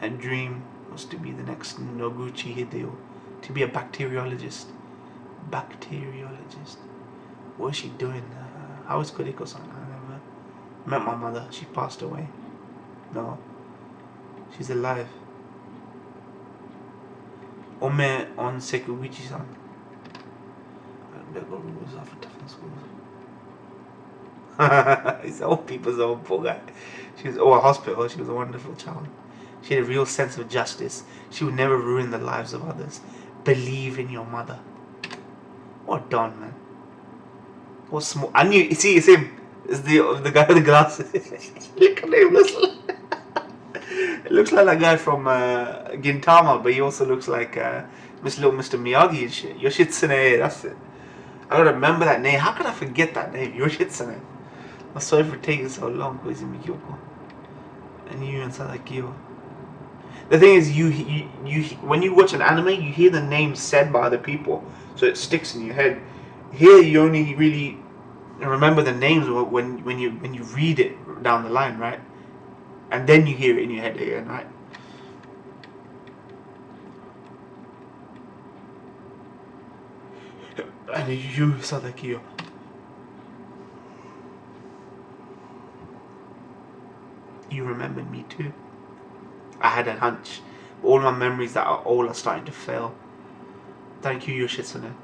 Her dream was to be the next Noguchi Hideo. To be a bacteriologist. What is she doing? How is Kuriko-san? I never met my mother. She passed away. No. She's alive. Ome on Sekuguchi-san. Was off at toughness schools. He's old people's old poor guy. She was a hospital. She was a wonderful child. She had a real sense of justice. She would never ruin the lives of others. Believe in your mother. What Don, man? What small? I knew. See, it's him. It's the guy with the glasses. Look at him. It looks like that guy from Gintama, but he also looks like Mr. Miyagi and shit. Yoshitsune, that's it. I gotta remember that name. How could I forget that name? Yoshitsune. I'm sorry for taking so long, Koizumi Kyoko. And you and Sadakio. The thing is, you when you watch an anime, you hear the names said by other people, so it sticks in your head. Here, you only really remember the names when you read it down the line, right? And then you hear it in your head again, right? And you, Sadakio. You remembered me too. I had a hunch. All my memories that are old are starting to fail. Thank you, Yoshitsune.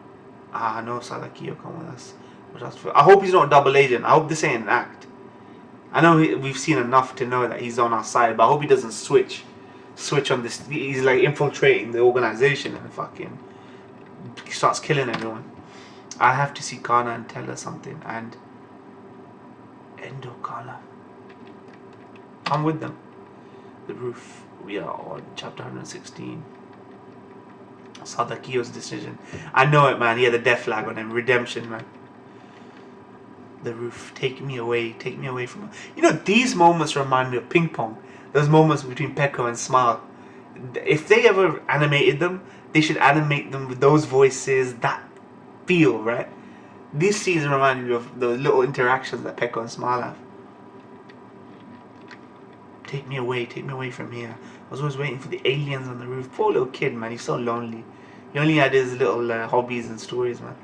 Ah, no, Sadakio, come with us. I hope he's not a double agent. I hope this ain't an act. I know we've seen enough to know that he's on our side, but I hope he doesn't switch on this. He's like infiltrating the organization and fucking starts killing everyone. I have to see Kana and tell her something. And Endo Kana. I'm with them. The roof. We are on chapter 116. Sadakio's decision. I know it, man. He had a death flag on him. Redemption, man. The roof. Take me away from her. You know, these moments remind me of Ping Pong. Those moments between Peko and Smile. If they ever animated them, they should animate them with those voices, that feel, right? These scenes remind me of the little interactions that Peko and Smile have. Take me away from here. I was always waiting for the aliens on the roof. Poor little kid, man. He's so lonely. He only had his little hobbies and stories, man.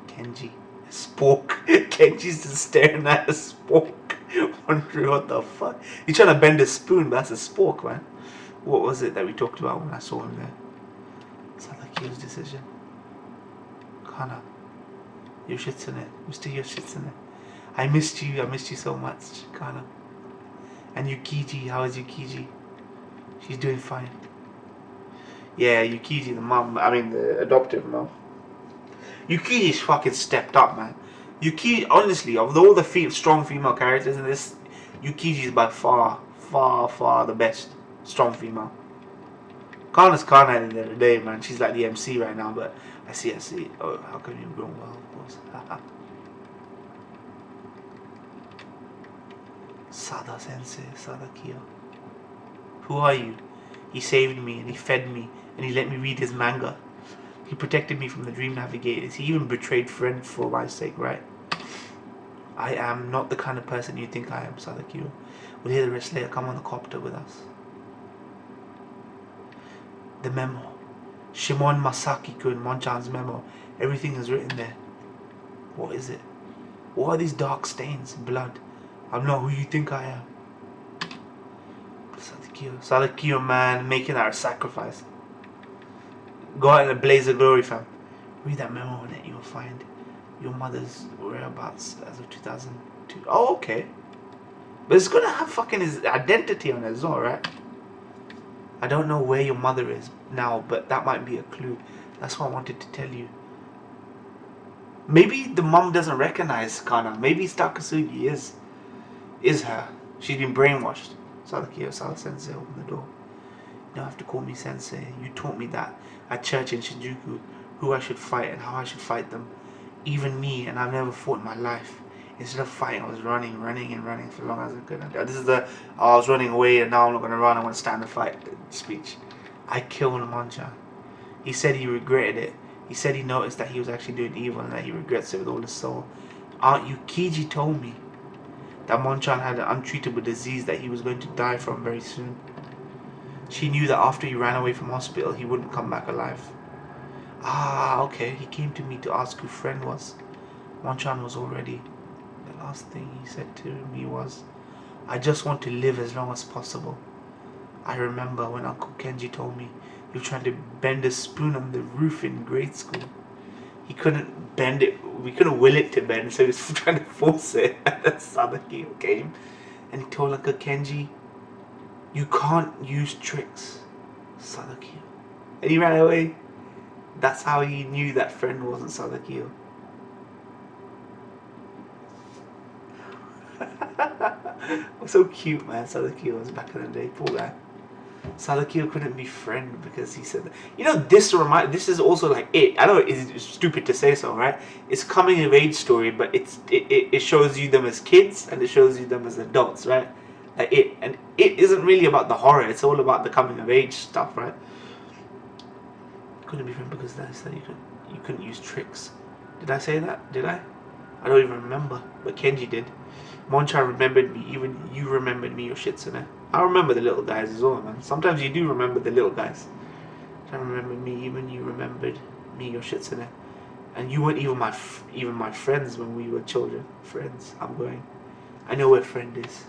Kenji. A spork. Kenji's just staring at a spork. Wondering what the fuck. He's trying to bend a spoon, but that's a spork, man. What was it that we talked about when I saw him there? Sadakio's decision. Kana. Yoshitsune. Mr. Yoshitsune. I missed you so much, Kana. And Yukiji, how is Yukiji? She's doing fine. Yeah, Yukiji, the mom, the adoptive mom. Yukiji's fucking stepped up, man. Yukiji, honestly, of all the strong female characters in this, Yukiji is by far the best strong female. Kana's Kana at the end of the day, man. She's like the MC right now, but I see. Oh, how come you've grown well, of course. Sada Sensei, Sadakio. Who are you? He saved me and he fed me and he let me read his manga. He protected me from the Dream Navigators. He even betrayed friends for my sake, right? I am not the kind of person you think I am, Sadakio. We'll hear the rest later. Come on the copter with us. The memo. Shimon Masaki-kun, Monchan's memo. Everything is written there. What is it? What are these dark stains? Blood. I'm not who you think I am. Sadakio, man, making our sacrifice. Go out in a blaze of glory, fam. Read that memo and you will find your mother's whereabouts as of 2002. Oh, okay. But it's gonna have fucking his identity on it as well, right? I don't know where your mother is now, but that might be a clue. That's what I wanted to tell you. Maybe the mom doesn't recognize Kana. Maybe Takasugi is her. She's been brainwashed. Sadakio, Sada Sensei, open the door. You don't have to call me Sensei. You taught me that at church in Shinjuku, who I should fight and how I should fight them. Even me, and I've never fought in my life. Instead of fighting, I was running for as long as I could. This is I was running away and now I'm not going to run, I want to stand and fight speech. I killed Monchan. He said he regretted it. He said he noticed that he was actually doing evil and that he regrets it with all his soul. Aunt Yukiji told me that Monchan had an untreatable disease that he was going to die from very soon. She knew that after he ran away from hospital, he wouldn't come back alive. Ah, okay. He came to me to ask who friend was. Monchan was already. The last thing he said to me was, I just want to live as long as possible. I remember when Uncle Kenji told me he was trying to bend a spoon on the roof in grade school. He couldn't bend it. We couldn't will it to bend, so he was trying to force it. And then Sadakio came and he told Uncle Kenji You can't use tricks, Sadakio. And he ran away. That's how he knew that friend wasn't Sadakio. Was so cute, man. Sadakio was back in the day. Poor guy. Sadakio couldn't be friend because he said that. You know, this is also like it. I know it's stupid to say so, right? It's coming of age story, but it shows you them as kids and it shows you them as adults, right? Like it isn't really about the horror. It's all about the coming of age stuff, right? Couldn't be friend because that said you couldn't use tricks. Did I say that? Did I? I don't even remember, but Kenji did. Monte remembered me, even you remembered me, your Shitsune. I remember the little guys as well, man. Sometimes you do remember the little guys. I remember me, even you remembered me, your Shitsune. And you weren't even my friends when we were children. Friends, I'm going. I know where friend is.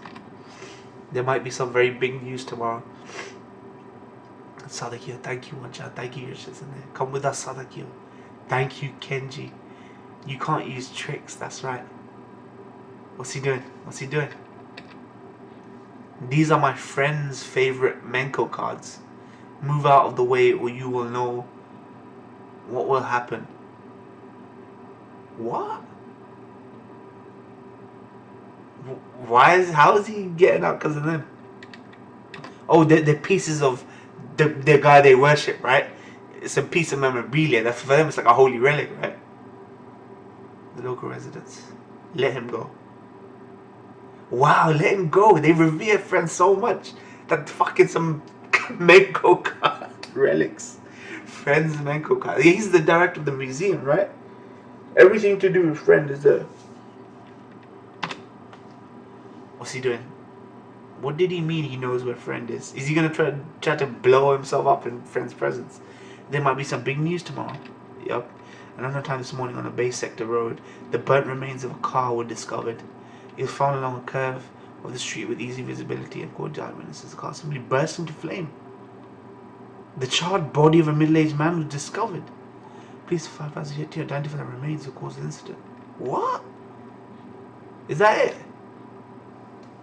There might be some very big news tomorrow. Sadakio, thank you, Monte. Thank you, your Shitsune. Come with us, Sadakio. Thank you, Kenji. You can't use tricks, that's right. What's he doing? What's he doing? These are my friend's favorite Menko cards. Move out of the way or you will know what will happen. What? How is he getting out because of them? Oh, they're pieces of the guy they worship, right? It's a piece of memorabilia. That for them it's like a holy relic, right? The local residents. Let him go. Wow, let him go. They revere friends so much that fucking some Menko card relics. Friends Menko card. He's the director of the museum, right? Everything to do with friend is there. What's he doing? What did he mean he knows where friend is? Is he gonna try to blow himself up in friend's presence? There might be some big news tomorrow. Yup. Another time this morning on a base sector road, the burnt remains of a car were discovered. It was found along a curve of the street with easy visibility and court witnesses. The car simply burst into flame. The charred body of a middle-aged man was discovered. Police have 5 hours yet to identify the remains who caused the incident. What? Is that it?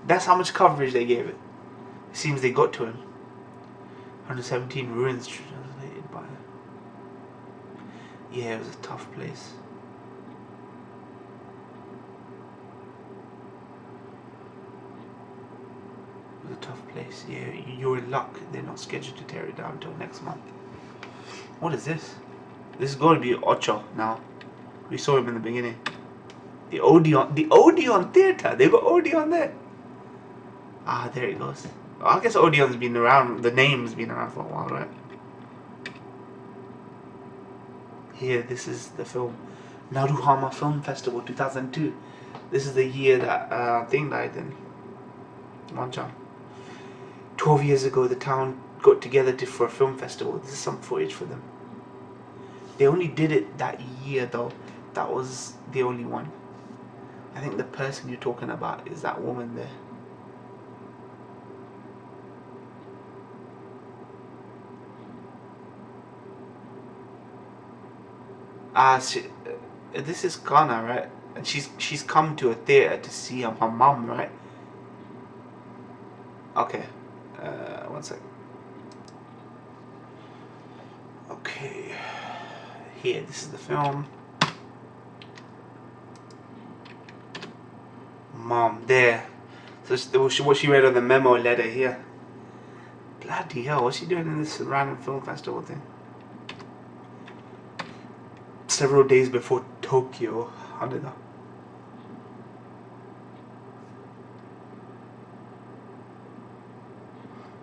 That's how much coverage they gave it. It seems they got to him. 117 ruins translated by... Yeah, it was a tough place. A tough place. Yeah, you're in luck. They're not scheduled to tear it down until next month. What is this? This is going to be Ocho now. We saw him in the beginning. The Odeon Theatre. They got Odeon there. Ah, there it goes. Well, I guess Odeon's been around. The name's been around for a while, right? Here, this is the film Naruhama Film Festival 2002. This is the year that thing died in Monchan. 12 years ago, the town got together for a film festival. This is some footage for them. They only did it that year, though. That was the only one. I think the person you're talking about is that woman there. This is Kana, right? And she's come to a theater to see her mom, right? Okay. One sec. Okay. Here, this is the film. Mom, there. So what she read on the memo letter here. Bloody hell, what's she doing in this random film festival thing? Several days before Tokyo, Haneda.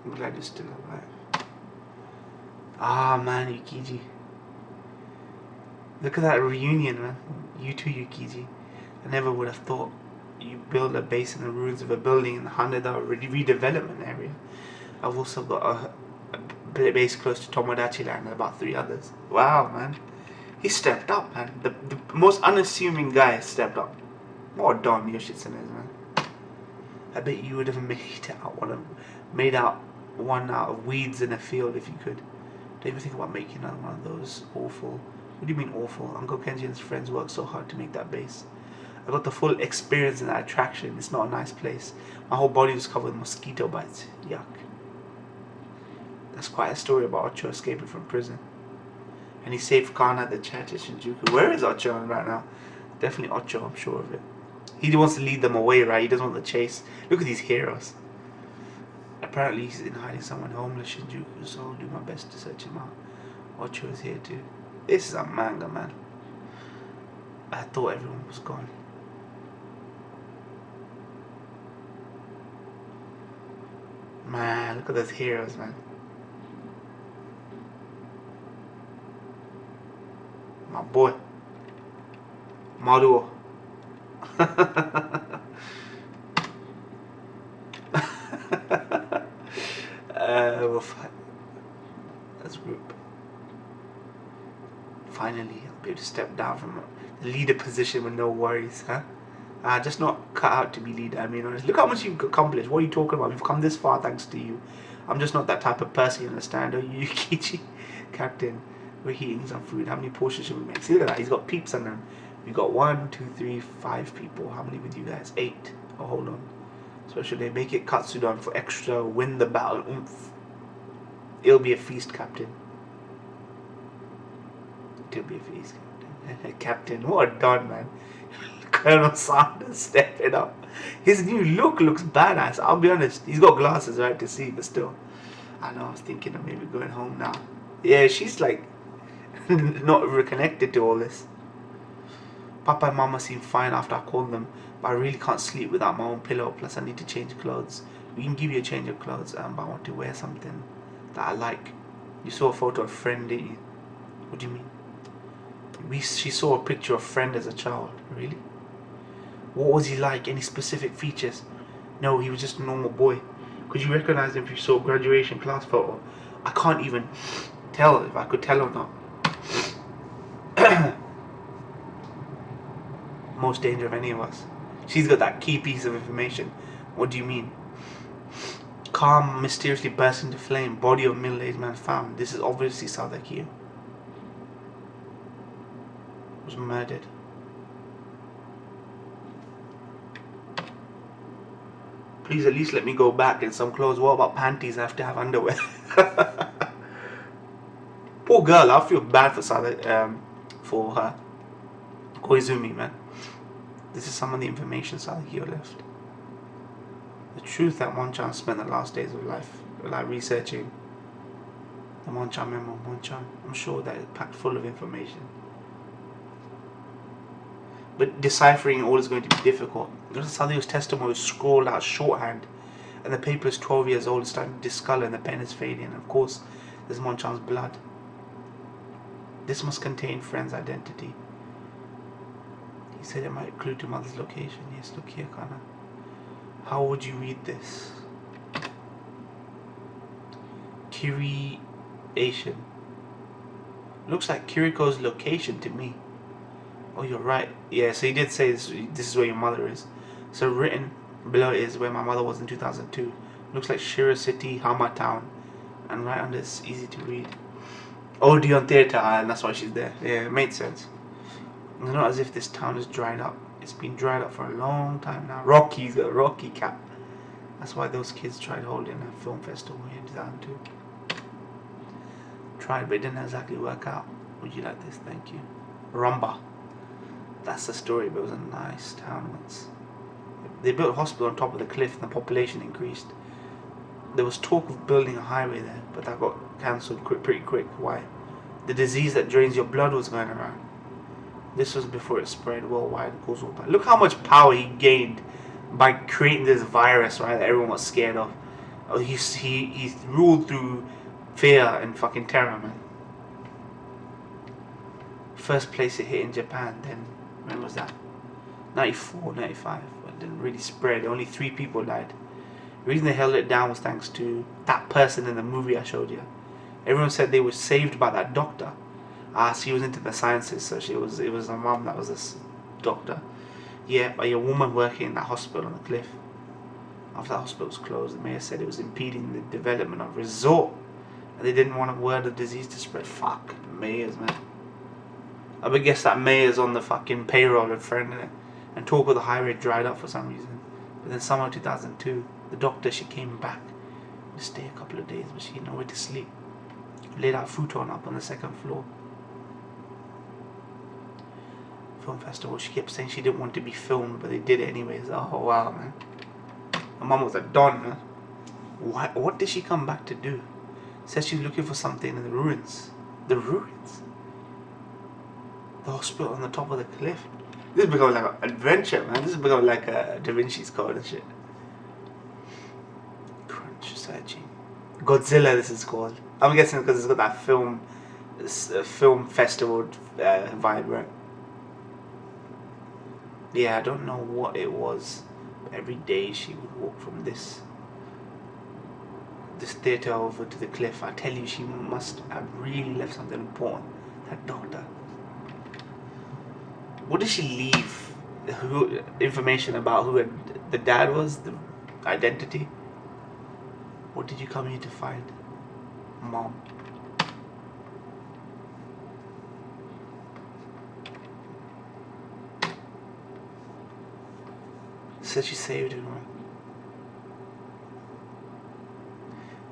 I'm glad you're still alive. Ah, man, Yukiji. Look at that reunion, man. You too, Yukiji. I never would have thought you build a base in the ruins of a building in the Haneda redevelopment area. I've also got a base close to Tomodachi Land and about 3 others. Wow, man. He stepped up, man. The most unassuming guy stepped up. What a Don Yoshitsune is, man. I bet you would have made out one out of weeds in a field if you could. Don't even think about making another one of those. Awful. What do you mean awful? Uncle Kenji and his friends worked so hard to make that base. I got the full experience in that attraction. It's not a nice place. My whole body was covered with mosquito bites. Yuck. That's quite a story about Ocho escaping from prison. And he saved Kana at the church at Shinjuku. Where is Ocho right now? Definitely Ocho, I'm sure of it. He wants to lead them away, right? He doesn't want the chase. Look at these heroes. Apparently he's in hiding somewhere in homeless Shinjuku, so I'll do my best to search him out. Ocho is here too. This is a manga, man. I thought everyone was gone. Man, look at those heroes, man. My boy. Maruo. We'll fight. Let's group. Finally, I'll be able to step down from the leader position with no worries, huh? Just not cut out to be leader. I mean, honestly, look how much you've accomplished. What are you talking about? We've come this far thanks to you. I'm just not that type of person, you understand? Oh, you Yukichi, Captain, we're eating some food. How many portions should we make? See, look at that. He's got peeps on them. We got 1, 2, 3, 5 people. How many with you guys? 8. Oh, hold on. So should they make it Katsudon for extra win the battle oomph? It'll be a feast, Captain. It'll be a feast, Captain. Captain, what a don, man. Colonel Sanders stepping up. His new look looks badass. I'll be honest. He's got glasses, right, to see, but still. I know, I was thinking of maybe going home now. Yeah, she's like not reconnected to all this. Papa and Mama seem fine after I called them, but I really can't sleep without my own pillow. Plus, I need to change clothes. We can give you a change of clothes, but I want to wear something that I like. You saw a photo of Friend, didn't you? What do you mean? She saw a picture of Friend as a child. Really? What was he like? Any specific features? No, he was just a normal boy. Could you recognize him if you saw a graduation class photo? I can't even tell if I could tell or not. Most danger of any of us. She's got that key piece of information. What do you mean? Calm mysteriously burst into flame. Body of middle-aged man found. This is obviously Sadaki. Was murdered. Please at least let me go back in some clothes. What about panties? I have to have underwear. Poor girl. I feel bad for her. Koizumi, man. This is some of the information Sadaki left. The truth that Monchan spent the last days of life like researching the Monchan memo. Monchan, I'm sure that is packed full of information. But deciphering it all is going to be difficult. Sadaki's testimony was scrawled out shorthand, and the paper is 12 years old. It's starting to discolor, and the pen is fading. And of course, there's Monchan's blood. This must contain Friend's identity. He said it might clue to mother's location. Yes, look here, Kana. How would you read this? Kiri-ation. Looks like Kiriko's location to me. Oh, you're right. Yeah, so he did say this is where your mother is. So written below it is where my mother was in 2002. Looks like Shira City, Hama Town. And right under it's easy to read. Odeon Theatre, and that's why she's there. Yeah, it made sense. It's not as if this town is dried up. It's been dried up for a long time now. Rocky's got a Rocky cap. That's why those kids tried holding a film festival here in 2002. Tried, but it didn't exactly work out. Would you like this? Thank you. Rumba. That's the story, but it was a nice town once. They built a hospital on top of the cliff and the population increased. There was talk of building a highway there, but that got cancelled pretty quick. Why? The disease that drains your blood was going around. This was before it spread worldwide. Look how much power he gained by creating this virus, right? That everyone was scared of. Oh, he ruled through fear and fucking terror, man. First place it hit in Japan. Then when was that? 94, 95. But it didn't really spread. Only 3 people died. The reason they held it down was thanks to that person in the movie I showed you. Everyone said they were saved by that doctor. She was into the sciences, so it was a mom that was a doctor. Yeah, by a woman working in that hospital on the cliff. After the hospital was closed, the mayor said it was impeding the development of resort. And they didn't want a word of disease to spread. Fuck, mayors, man. I would guess that mayor's on the fucking payroll of Friend, innit? And talk of the highway dried up for some reason. But then summer 2002, the doctor, she came back to stay a couple of days, but she had nowhere to sleep. Laid out futon up on the second floor. Film festival. She kept saying she didn't want to be filmed, but they did it anyways. Oh wow, man. My mum was a don, man. What did she come back to do? Says she's looking for something in the ruins. The ruins? The hospital on the top of the cliff. This is becoming like an adventure, man. This is becoming like a Da Vinci's Code and shit. Crunch searching. Godzilla, this is called. I'm guessing because it's got that film festival vibe, right? Yeah, I don't know what it was. But every day she would walk from this theatre over to the cliff. I tell you, she must have really left something important. That doctor. What did she leave? Information about who the dad was? The identity? What did you come here to find? Mom. Said she saved him.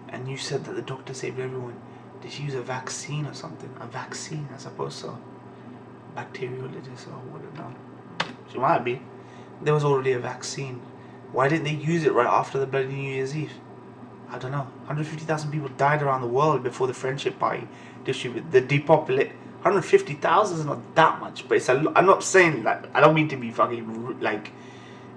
And you said that the doctor saved everyone. Did she use a vaccine or something? A vaccine, I suppose so. Bacteriologist, or I wouldn't know. She might be. There was already a vaccine. Why didn't they use it right after the bloody New Year's Eve? I don't know. 150,000 people died around the world before the friendship party distributed. The depopulate. 150,000 is not that much, but it's a lot. I'm not saying that. I don't mean to be fucking like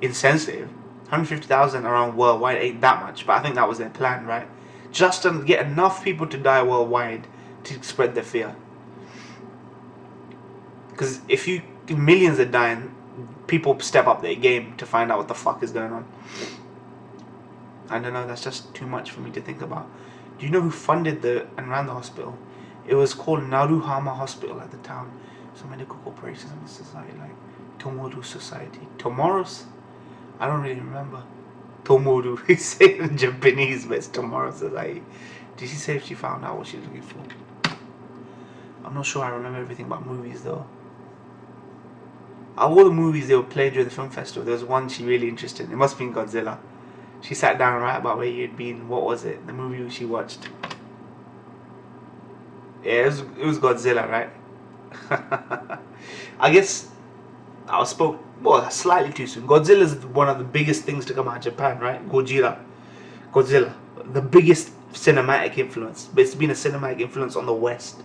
insensitive. 150,000 around worldwide ain't that much, but I think that was their plan, right? Just to get enough people to die worldwide to spread the fear. Because if millions are dying, people step up their game to find out what the fuck is going on. I don't know, that's just too much for me to think about. Do you know who funded and ran the hospital? It was called Naruhama Hospital at the town. Some medical corporations in the society, like Tomoru Society. Tomorrow's? I don't really remember. Tomoru. He said it in Japanese, but it's Tomorrow Society. Did she say if she found out what she was looking for? I'm not sure I remember everything about movies though. Of all the movies they were played during the film festival, there was one she really interested in. It must have been Godzilla. She sat down right about where you'd been. What was it? The movie she watched. Yeah, it was Godzilla, right? I guess I spoke slightly too soon. Godzilla is one of the biggest things to come out of Japan, right? Godzilla, the biggest cinematic influence. But it's been a cinematic influence on the West.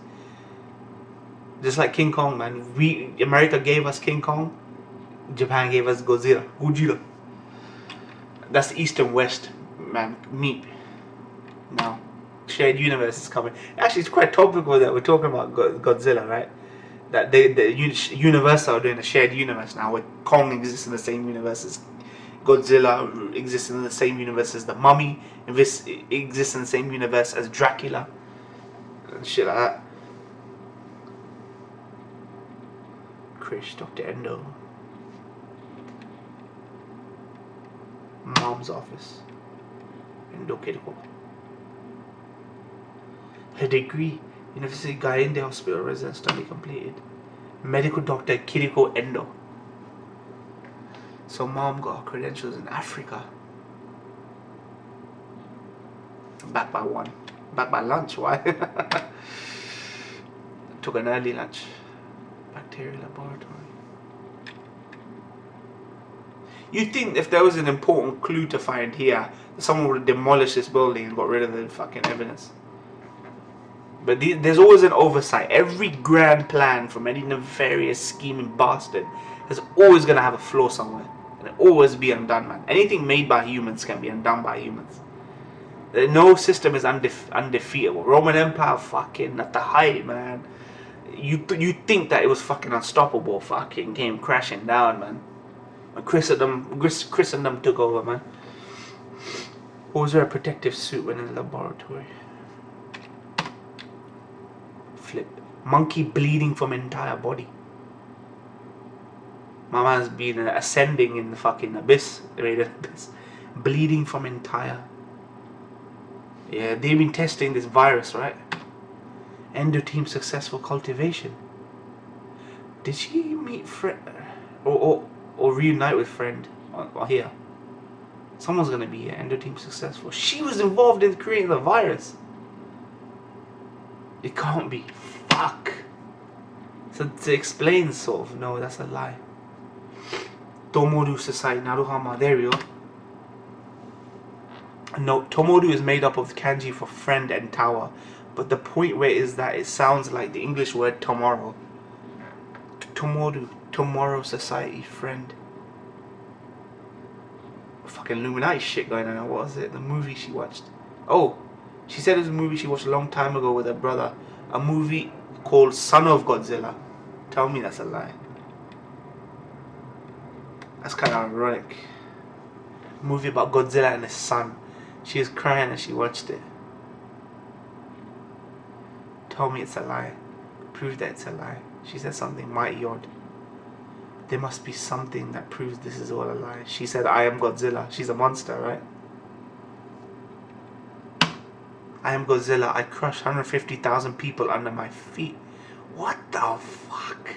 Just like King Kong, man. America gave us King Kong. Japan gave us Godzilla. That's the East and West, man. Meet. Now, shared universe is coming. Actually, it's quite topical that we're talking about Godzilla, right? That Universal are doing a shared universe now, where Kong exists in the same universe as Godzilla, exists in the same universe as the Mummy, exists in the same universe as Dracula, and shit like that. Cristo, Dr. Endo. Mom's office. Endo Kiriko. Her degree, University Gainde Hospital resident study completed. Medical doctor Kiriko Endo. So mom got her credentials in Africa. Back by 1. Back by lunch, why? Took an early lunch. Bacterial laboratory. You'd think if there was an important clue to find here, someone would have demolished this building and got rid of the fucking evidence. But there's always an oversight. Every grand plan from any nefarious scheming bastard is always going to have a flaw somewhere. And it always be undone, man. Anything made by humans can be undone by humans. No system is undefeatable. Roman Empire fucking at the height, man. You think that it was fucking unstoppable, fucking came crashing down, man. When Christendom took over, man. Or was there a protective suit when in the laboratory? Flip. Monkey bleeding from entire body. My man's been ascending in the fucking abyss. Bleeding from entire. Yeah, they've been testing this virus, right? Endo team successful cultivation. Did she meet friend or reunite with friend or here? Someone's gonna be here. Endo team successful. She was involved in creating the virus. It can't be. Fuck. So to explain, sort of, no, that's a lie. Tomoru Society, Naruhama, there we go. No, Tomoru is made up of kanji for friend and tower. But the point where is that it sounds like the English word tomorrow. Tomoru, Tomorrow Society, friend. Fucking Illuminati shit going on. What was it? The movie she watched. Oh, she said it was a movie she watched a long time ago with her brother. A movie called Son of Godzilla. Tell me that's a lie. That's kind of ironic. A movie about Godzilla and his son. She was crying as she watched it. Tell me it's a lie. Prove that it's a lie. She said something mighty odd. There must be something that proves this is all a lie. She said, I am Godzilla. She's a monster, right? I am Godzilla. I crushed 150,000 people under my feet. What the fuck?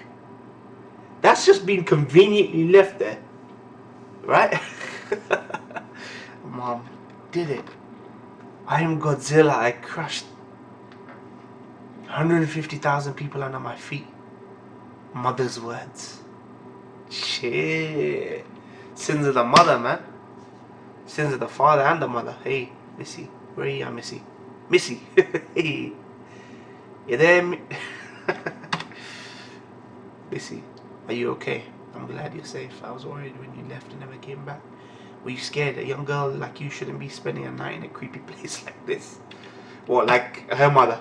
That's just been conveniently left there. Right? Mom did it. I am Godzilla. I crushed 150,000 people under my feet. Mother's words. Shit. Sins of the mother, man. Sins of the father and the mother. Hey, Missy. Where are you, Missy? Missy. Hey. You there, Missy? Are you okay? I'm glad you're safe. I was worried when you left and never came back. Were you scared? A young girl like you shouldn't be spending a night in a creepy place like this. Well, like her mother.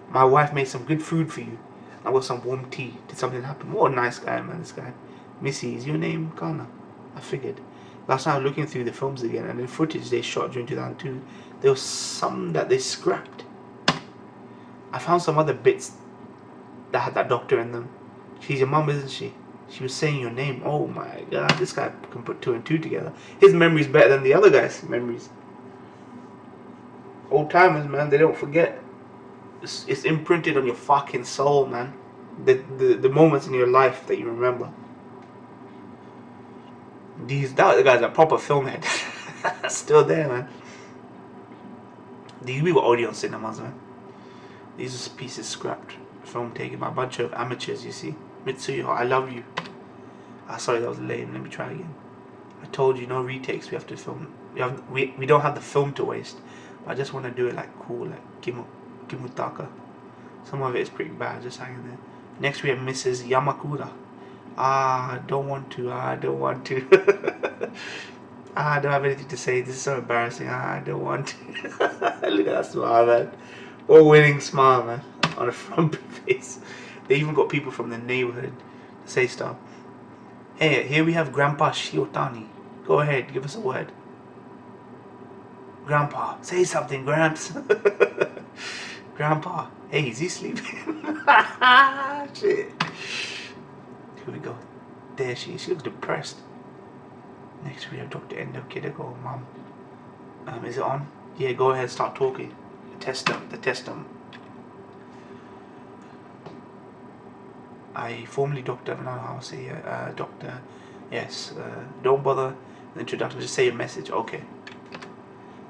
My wife made some good food for you. I got some warm tea. Did something happen? What a nice guy, man, this guy. Missy, is your name Kana? I figured. Last night I was looking through the films again, and the footage they shot during 2002, there was some that they scrapped. I found some other bits that had that doctor in them. She's your mum, isn't she? She was saying your name. Oh my god, this guy can put 2 and 2 together. His memory's better than the other guy's memories. Old timers, man, they don't forget. It's imprinted on your fucking soul, man. The moments in your life that you remember. That guy's a proper film head. Still there, man. These we were audio cinemas, man. These are pieces scrapped. Film taken by a bunch of amateurs, you see. Mitsuyo, I love you. Ah, sorry, that was lame. Let me try again. I told you, no retakes. We have to film. We don't have the film to waste. I just want to do it like cool, like Kimutaka. Some of it is pretty bad, just hanging there. Next we have Mrs. Yamakura. I don't want to. I don't want to. I don't have anything to say. This is so embarrassing. I don't want to. Look at that smile, man. What a winning smile, man. On a front face. They even got people from the neighborhood to say stuff. Hey, here we have Grandpa Shiotani. Go ahead, give us a word. Grandpa, say something, Gramps. Grandpa, hey, is he sleeping? Shit. Here we go. There she is. She looks depressed. Next we have Dr. Endo Kidako, Mom. Is it on? Yeah, go ahead, start talking. Test them. I formerly Dr. Doctor. Yes, don't bother the introduction, just say a message. Okay.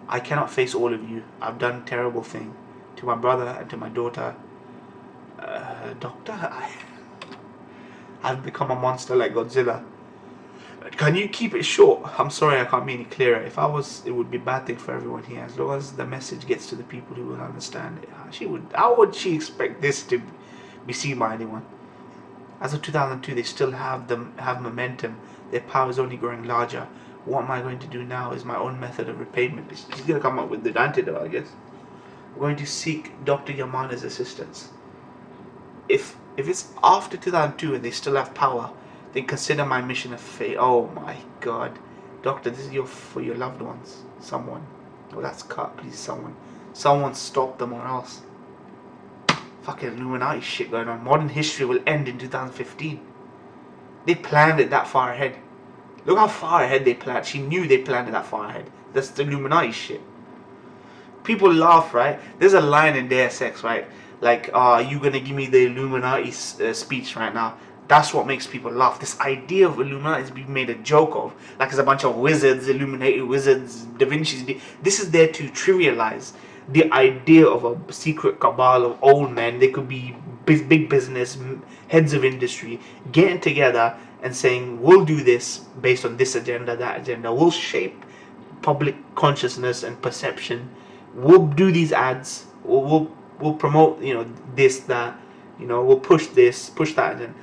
I cannot face all of you. I've done terrible thing to my brother and to my daughter. Doctor, I've become a monster like Godzilla. Can you keep it short? I'm sorry I can't be any clearer. If I was, it would be a bad thing for everyone here. As long as the message gets to the people who will understand it. How would she expect this to be seen by anyone? As of 2002, they still have momentum. Their power is only growing larger. What am I going to do now is my own method of repayment. She's going to come up with the antidote, I guess. I'm going to seek Dr. Yamana's assistance. If it's after 2002 and they still have power, then consider my mission a failure. Oh my god. Doctor, this is for your loved ones. Someone. Oh, that's cut, please, someone. Someone stop them or else. Fucking Illuminati shit going on. Modern history will end in 2015. They planned it that far ahead. Look how far ahead they planned. She knew they planned it that far ahead. That's the Illuminati shit. People laugh, right? There's a line in Deus Ex, right? Like, are you gonna give me the Illuminati speech right now? That's what makes people laugh. This idea of Illuminati is being made a joke of, like it's a bunch of wizards, Illuminated wizards, Da Vinci's. This is there to trivialize the idea of a secret cabal of old men. They could be big business heads of industry getting together and saying, we'll do this based on this agenda, that agenda. We'll shape public consciousness and perception. We'll do these ads. We'll promote, this, that. We'll push this, push that, and then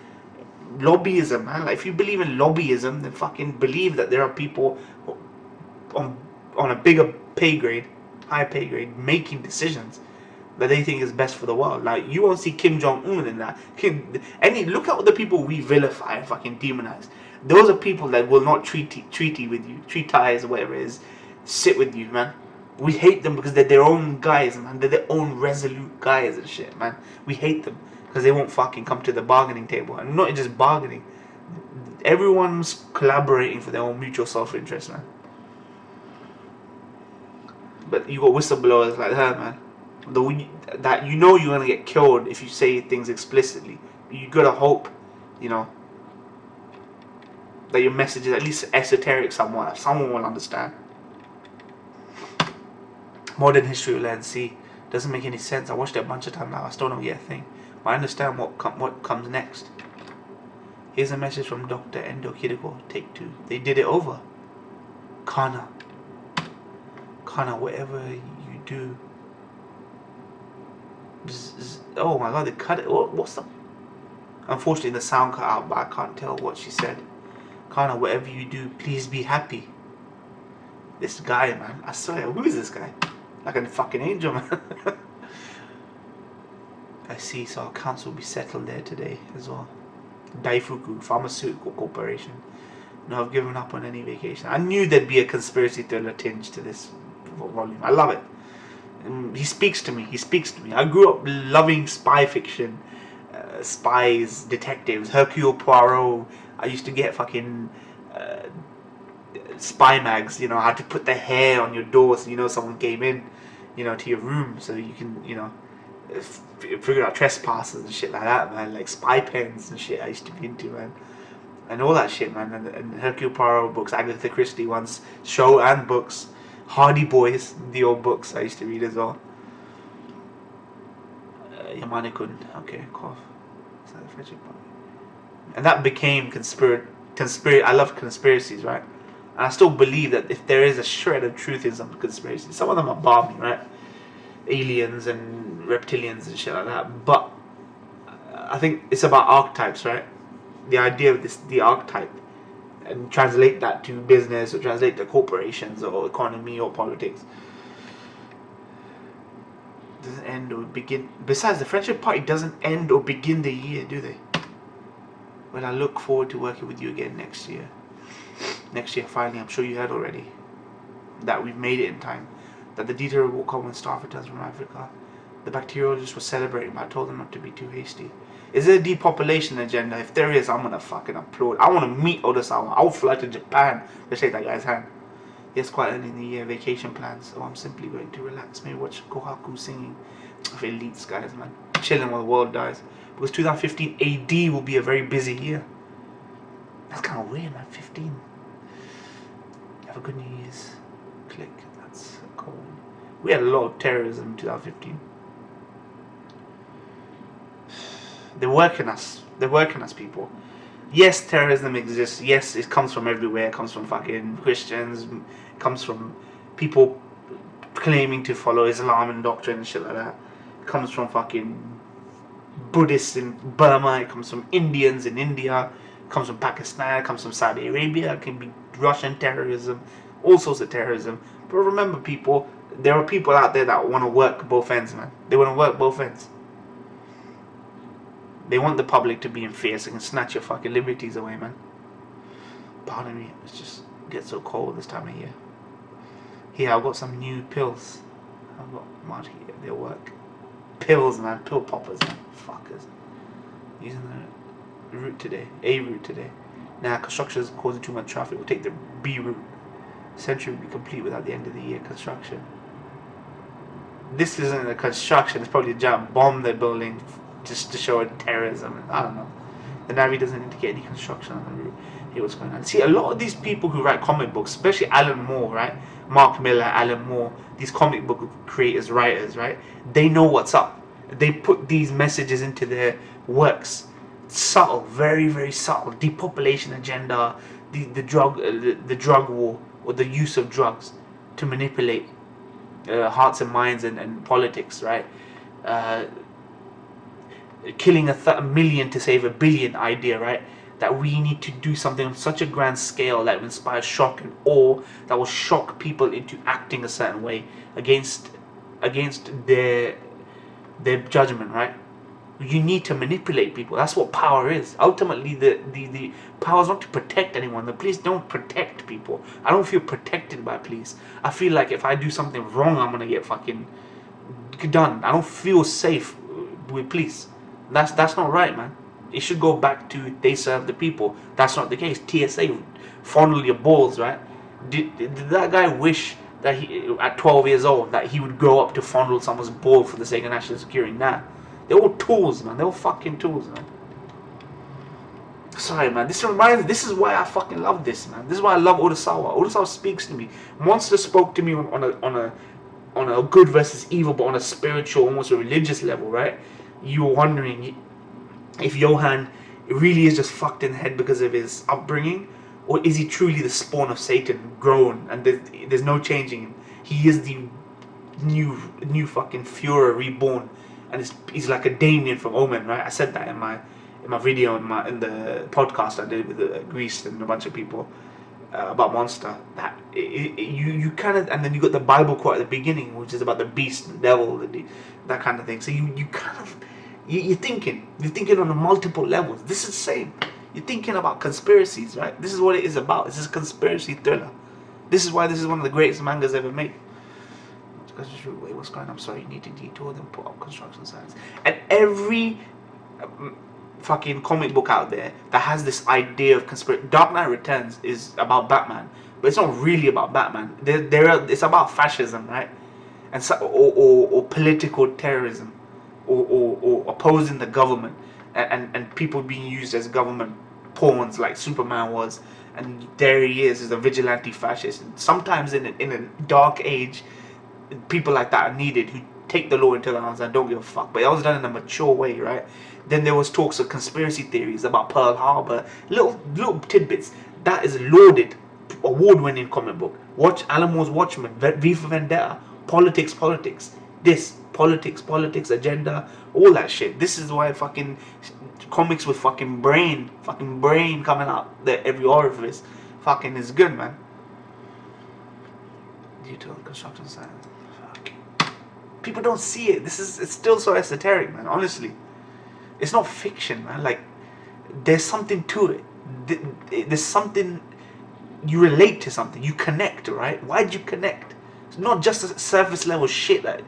lobbyism, man. Like, if you believe in lobbyism, then fucking believe that there are people on a bigger higher pay grade, making decisions that they think is best for the world. Like, you won't see Kim Jong-un in that. Look at all the people we vilify and fucking demonize. Those are people that will not treaty with you, treatise or whatever it is, sit with you, man. We hate them because they're their own guys, man. They're their own resolute guys and shit, man. We hate them because they won't fucking come to the bargaining table. And not just bargaining. Everyone's collaborating for their own mutual self-interest, man. But you got whistleblowers like her, man. That you're gonna get killed if you say things explicitly. You gotta hope, that your message is at least esoteric somewhat. Someone will understand. Modern history will learn. See, doesn't make any sense. I watched it a bunch of times now. I still don't get a thing. But I understand what comes next. Here's a message from Dr. Endo Kiriko. Take 2. They did it over. Kana, whatever you do. Oh my god, they cut it. What's the... Unfortunately, the sound cut out, but I can't tell what she said. Kana, whatever you do, please be happy. This guy, man. I swear, who is this guy? Like a fucking angel, man. I see, so our council will be settled there today as well. Daifuku, Pharmaceutical Corporation. No, I've given up on any vacation. I knew there'd be a conspiracy thriller tinge to this volume. I love it. He speaks to me. I grew up loving spy fiction. Spies, detectives, Hercule Poirot. I used to get fucking spy mags, how to put the hair on your door so someone came in, to your room, so you can, figure out trespassers and shit like that, man. Like spy pens and shit I used to be into, man. And all that shit, man. And Hercule Poirot books, Agatha Christie ones, show and books. Hardy Boys, the old books I used to read as well. Yamane-kun, okay, cough. Is that the friendship part? And that became I love conspiracies, right? And I still believe that if there is a shred of truth in some conspiracies, some of them are balmy, right? Aliens and reptilians and shit like that. But I think it's about archetypes, right? The idea of the archetype, and translate that to business or translate to corporations or economy or politics. Doesn't end or begin. Besides, the Friendship Party doesn't end or begin the year, do they? Well, I look forward to working with you again next year. Next year, finally, I'm sure you heard already that we've made it in time. That the Dieter will come when staff returns from Africa. The bacteriologists were celebrating, but I told them not to be too hasty. Is there a depopulation agenda? If there is, I'm gonna fucking applaud. I want to meet Odasawa. I'll fly to Japan to shake that guy's hand. Yes, quite early in the year, vacation plans. So I'm simply going to relax. Maybe watch Kohaku singing. Of elites, guys, man. Chilling while the world dies. Because 2015 AD will be a very busy year. That's kind of weird, man. 15. Have a good New Year's. Click. That's cool. We had a lot of terrorism in 2015. They're working us, people. Yes, terrorism exists. Yes, it comes from everywhere. It comes from fucking Christians. It comes from people claiming to follow Islam doctrine and shit like that. It comes from fucking Buddhists in Burma. It comes from Indians in India. It comes from Pakistan. It comes from Saudi Arabia. It can be Russian terrorism. All sorts of terrorism. But remember, people, there are people out there that want to work both ends, man. They want to work both ends. They want the public to be in fear so they can snatch your fucking liberties away, man. Pardon me, it just gets so cold this time of year. Here, I've got some new pills. I've got mud here, they'll work. Pills, man, pill poppers, man. Fuckers. Using the route today, A route today. Now, construction is causing too much traffic. We'll take the B route. Century will be complete without the end of the year construction. This isn't a construction, it's probably a giant bomb they're building just to show terrorism. I don't know. The Navi doesn't indicate any construction on the route. Here, what's going on? See, a lot of these people who write comic books, especially Alan Moore, right? Mark Miller, Alan Moore, these comic book creators, writers, right? They know what's up. They put these messages into their works. Subtle, very, very subtle. Depopulation agenda, the drug war, or the use of drugs to manipulate hearts and minds and politics, right? Killing a million to save a billion idea, right? That we need to do something on such a grand scale that will inspire shock and awe, that will shock people into acting a certain way against their judgment, right? You need to manipulate people. That's what power is. Ultimately, the power is not to protect anyone. The police don't protect people. I don't feel protected by police. I feel like if I do something wrong, I'm gonna get fucking done. I don't feel safe with police. That's not right, man. It should go back to they serve the people. That's not the case. TSA, fondle your balls, right? Did that guy wish that he, at 12 years old, that he would grow up to fondle someone's ball for the sake of national security? Nah. They're all tools, man. They're all fucking tools, man. Sorry, man. This is why I fucking love this, man. This is why I love Onizuka. Onizuka speaks to me. Monster spoke to me on a good versus evil, but on a spiritual, almost a religious level, right? You were wondering if Johan really is just fucked in the head because of his upbringing, or is he truly the spawn of Satan, grown, and there's no changing him. He is the new fucking Führer reborn, and he's like a Damien from Omen, right? I said that in my video in the podcast I did with Greece and a bunch of people about Monster. That you kind of, and then you got the Bible quote at the beginning, which is about the beast, the devil, that kind of thing. So you kind of you're thinking on a multiple levels. This is the same. You're thinking about conspiracies, right? This is what it is about. This is a conspiracy thriller. This is why this is one of the greatest mangas ever made. Wait, what's going on? I'm sorry, you need to detour them, put up construction signs. And every fucking comic book out there that has this idea of conspiracy. Dark Knight Returns is about Batman, but it's not really about Batman. It's about fascism, right? And so, or political terrorism, or opposing the government, and people being used as government pawns like Superman was. And there he is a vigilante fascist. And sometimes in a dark age, people like that are needed, who take the law into their hands and don't give a fuck. But it was done in a mature way, right? Then there was talks of conspiracy theories about Pearl Harbor, little tidbits. That is lauded, award-winning comic book. Watch Alan Moore's Watchmen, V for Vendetta, politics, this, politics, agenda, all that shit. This is why fucking comics with fucking brain coming out there, every orifice, fucking is good, man. Detail construction sign. People don't see it. It's still so esoteric, man. Honestly, it's not fiction, man. Like, there's something to it. There's something, you relate to something. You connect, right? Why'd you connect? It's not just a surface level shit that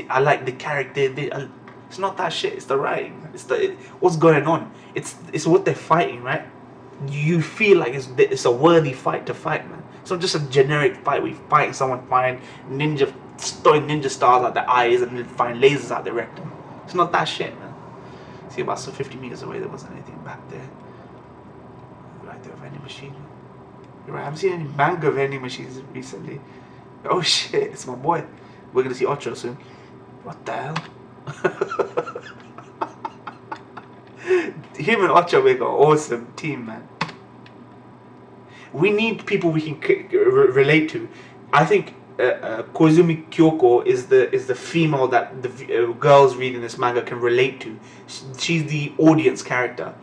I like the character. It's not that shit. It's the writing. What's going on. It's what they're fighting, right? You feel like it's a worthy fight to fight, man. It's not just a generic fight. We fighting someone, throwing ninja stars out their eyes and then firing lasers out their rectum. It's not that shit, man. See, about 50 meters away, there wasn't anything back there. Right there, vending machine. You're right. I haven't seen any manga vending machines recently. Oh shit, it's my boy. We're gonna see Ocho soon. What the hell? Him and Ocho make an awesome team, man. We need people we can relate to. I think Koizumi Kyoko is the female that the girls reading this manga can relate to. She's the audience character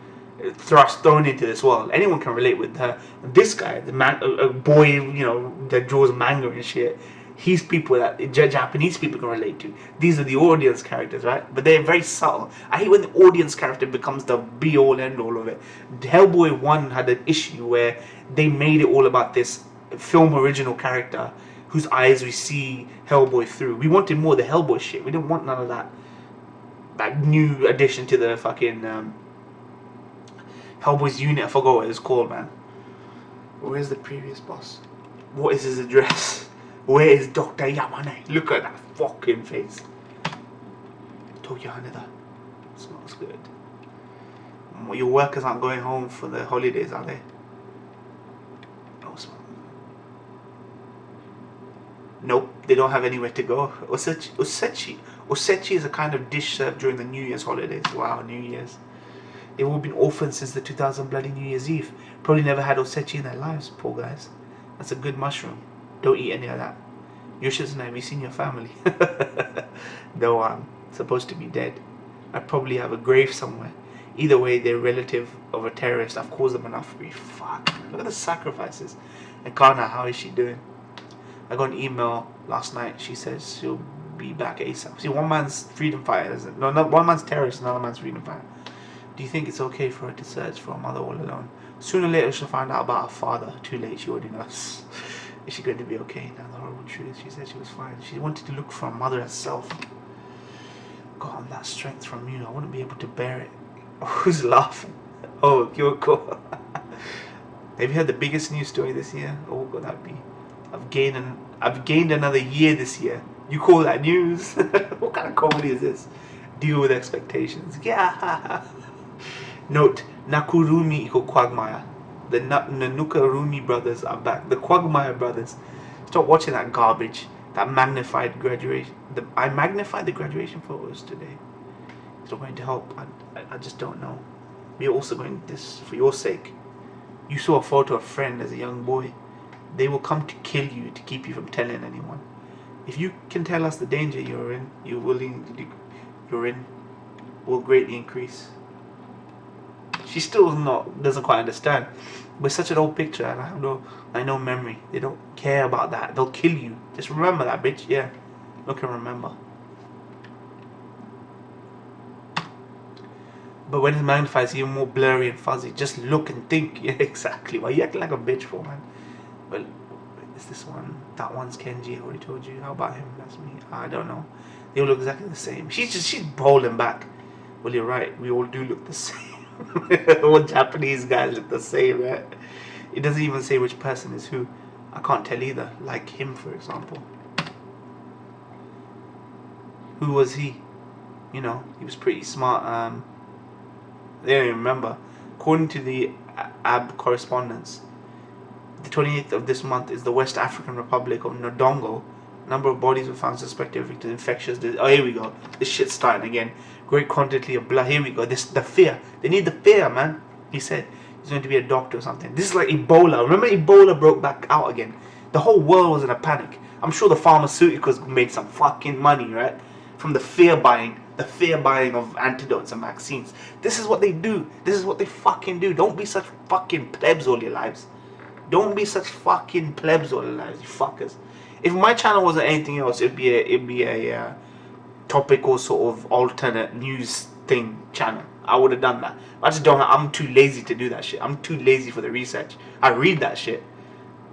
thrown into this world. Anyone can relate with her. This guy, a boy, you know, that draws manga and shit. He's people that Japanese people can relate to. These are the audience characters, right? But they're very subtle. I hate when the audience character becomes the be-all, end-all of it. Hellboy 1 had an issue where they made it all about this film original character whose eyes we see Hellboy through. We wanted more of the Hellboy shit. We didn't want none of that new addition to the fucking Hellboy's unit. I forgot what it's called, man. Where's the previous boss? What is his address? Where is Dr. Yamane? Look at that fucking face. Tokyo Haneda. Smells good. Your workers aren't going home for the holidays, are they? Nope, they don't have anywhere to go. Osechi is a kind of dish served during the New Year's holidays. Wow, New Year's. They've all been orphaned since the 2000 bloody New Year's Eve. Probably never had osechi in their lives, poor guys. That's a good mushroom. Don't eat any of that. Yoshitsune, have you seen your family? No, I'm supposed to be dead. I probably have a grave somewhere. Either way, they're relative of a terrorist. I've caused them enough grief. Fuck. Look at the sacrifices. And Kana, how is she doing? I got an email last night. She says she'll be back ASAP. See, one man's freedom fighter, isn't it? No, one man's terrorist, another man's freedom fighter. Do you think it's okay for her to search for a mother all alone? Sooner or later she'll find out about her father. Too late, she already knows. Is she going to be okay? Now the horrible truth, she said she was fine. She wanted to look for a mother herself. God, that strength from you, I wouldn't be able to bear it. Who's laughing? Oh, Kyoko. Have you heard the biggest news story this year? Oh, what could that be? I've gained another year this year. You call that news? What kind of comedy is this? Deal with expectations. Yeah. Note, Nakurumi iko Quagmire. The Nanukarumi brothers are back. The Quagmire brothers. Stop watching that garbage. That magnified graduation. I magnified the graduation photos today. It's not going to help. I just don't know. We're also going this for your sake. You saw a photo of a friend as a young boy. They will come to kill you to keep you from telling anyone. If you can tell us the danger you're in, will greatly increase. She still doesn't quite understand. With such an old picture, and I have no memory. They don't care about that. They'll kill you. Just remember that, bitch. Yeah, look and remember. But when it's magnified, it's even more blurry and fuzzy. Just look and think. Yeah, exactly. Why are you acting like a bitch for, man? Well, is this one? That one's Kenji. I already told you. How about him? That's me. I don't know. They all look exactly the same. She's holding back. Well, you're right. We all do look the same. All Japanese guys look the same, right? It doesn't even say which person is who. I can't tell either. Like him, for example. Who was he? You know, he was pretty smart. They don't even remember. According to the AB correspondence, the 28th of this month is the West African Republic of Ndongo. Number of bodies were found suspected of infectious disease. Oh, here we go. This shit's starting again. Great quantity of blood. Here we go. The fear. They need the fear, man. He said he's going to be a doctor or something. This is like Ebola. Remember Ebola broke back out again. The whole world was in a panic. I'm sure the pharmaceuticals made some fucking money, right? From the fear buying of antidotes and vaccines. This is what they do. This is what they fucking do. Don't be such fucking plebs all your lives. Don't be such fucking plebs all your lives, you fuckers. If my channel wasn't anything else, it'd be a topical sort of alternate news thing channel. I would have done that. I just don't. I'm too lazy to do that shit. I'm too lazy for the research. I read that shit,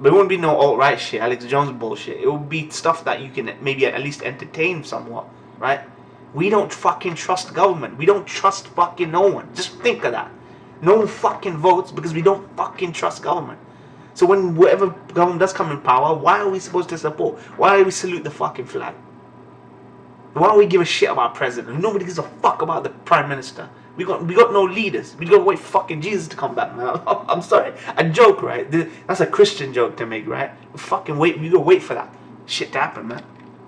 but it wouldn't be no alt-right shit, Alex Jones bullshit. It would be stuff that you can maybe at least entertain somewhat, right? We don't fucking trust government. We don't trust fucking no one. Just think of that. No one fucking votes because we don't fucking trust government. So when whatever government does come in power, why are we supposed to support? Why do we salute the fucking flag? Why don't we give a shit about president? Nobody gives a fuck about the prime minister. We got no leaders. We gotta wait for fucking Jesus to come back, man. I'm sorry. A joke, right? That's a Christian joke to make, right? Fucking wait. We gotta wait for that shit to happen, man.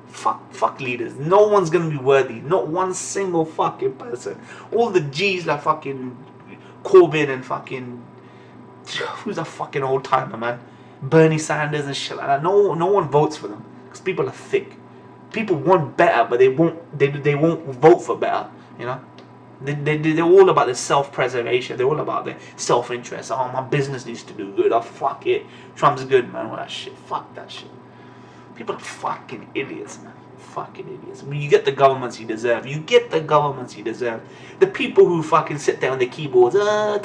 Fuck leaders. No one's gonna be worthy. Not one single fucking person. All the G's like fucking Corbyn and fucking who's a fucking old timer, man? Bernie Sanders and shit like that. No one votes for them because people are thick. People want better, but they won't vote for better. You know, they're all about the self-preservation. They're all about the self-interest. Oh, my business needs to do good. Oh, fuck it. Trump's good, man. All that shit. Fuck that shit. People are fucking idiots, man. Fucking idiots. I mean, you get the governments you deserve. You get the governments you deserve. The people who fucking sit there on their keyboards,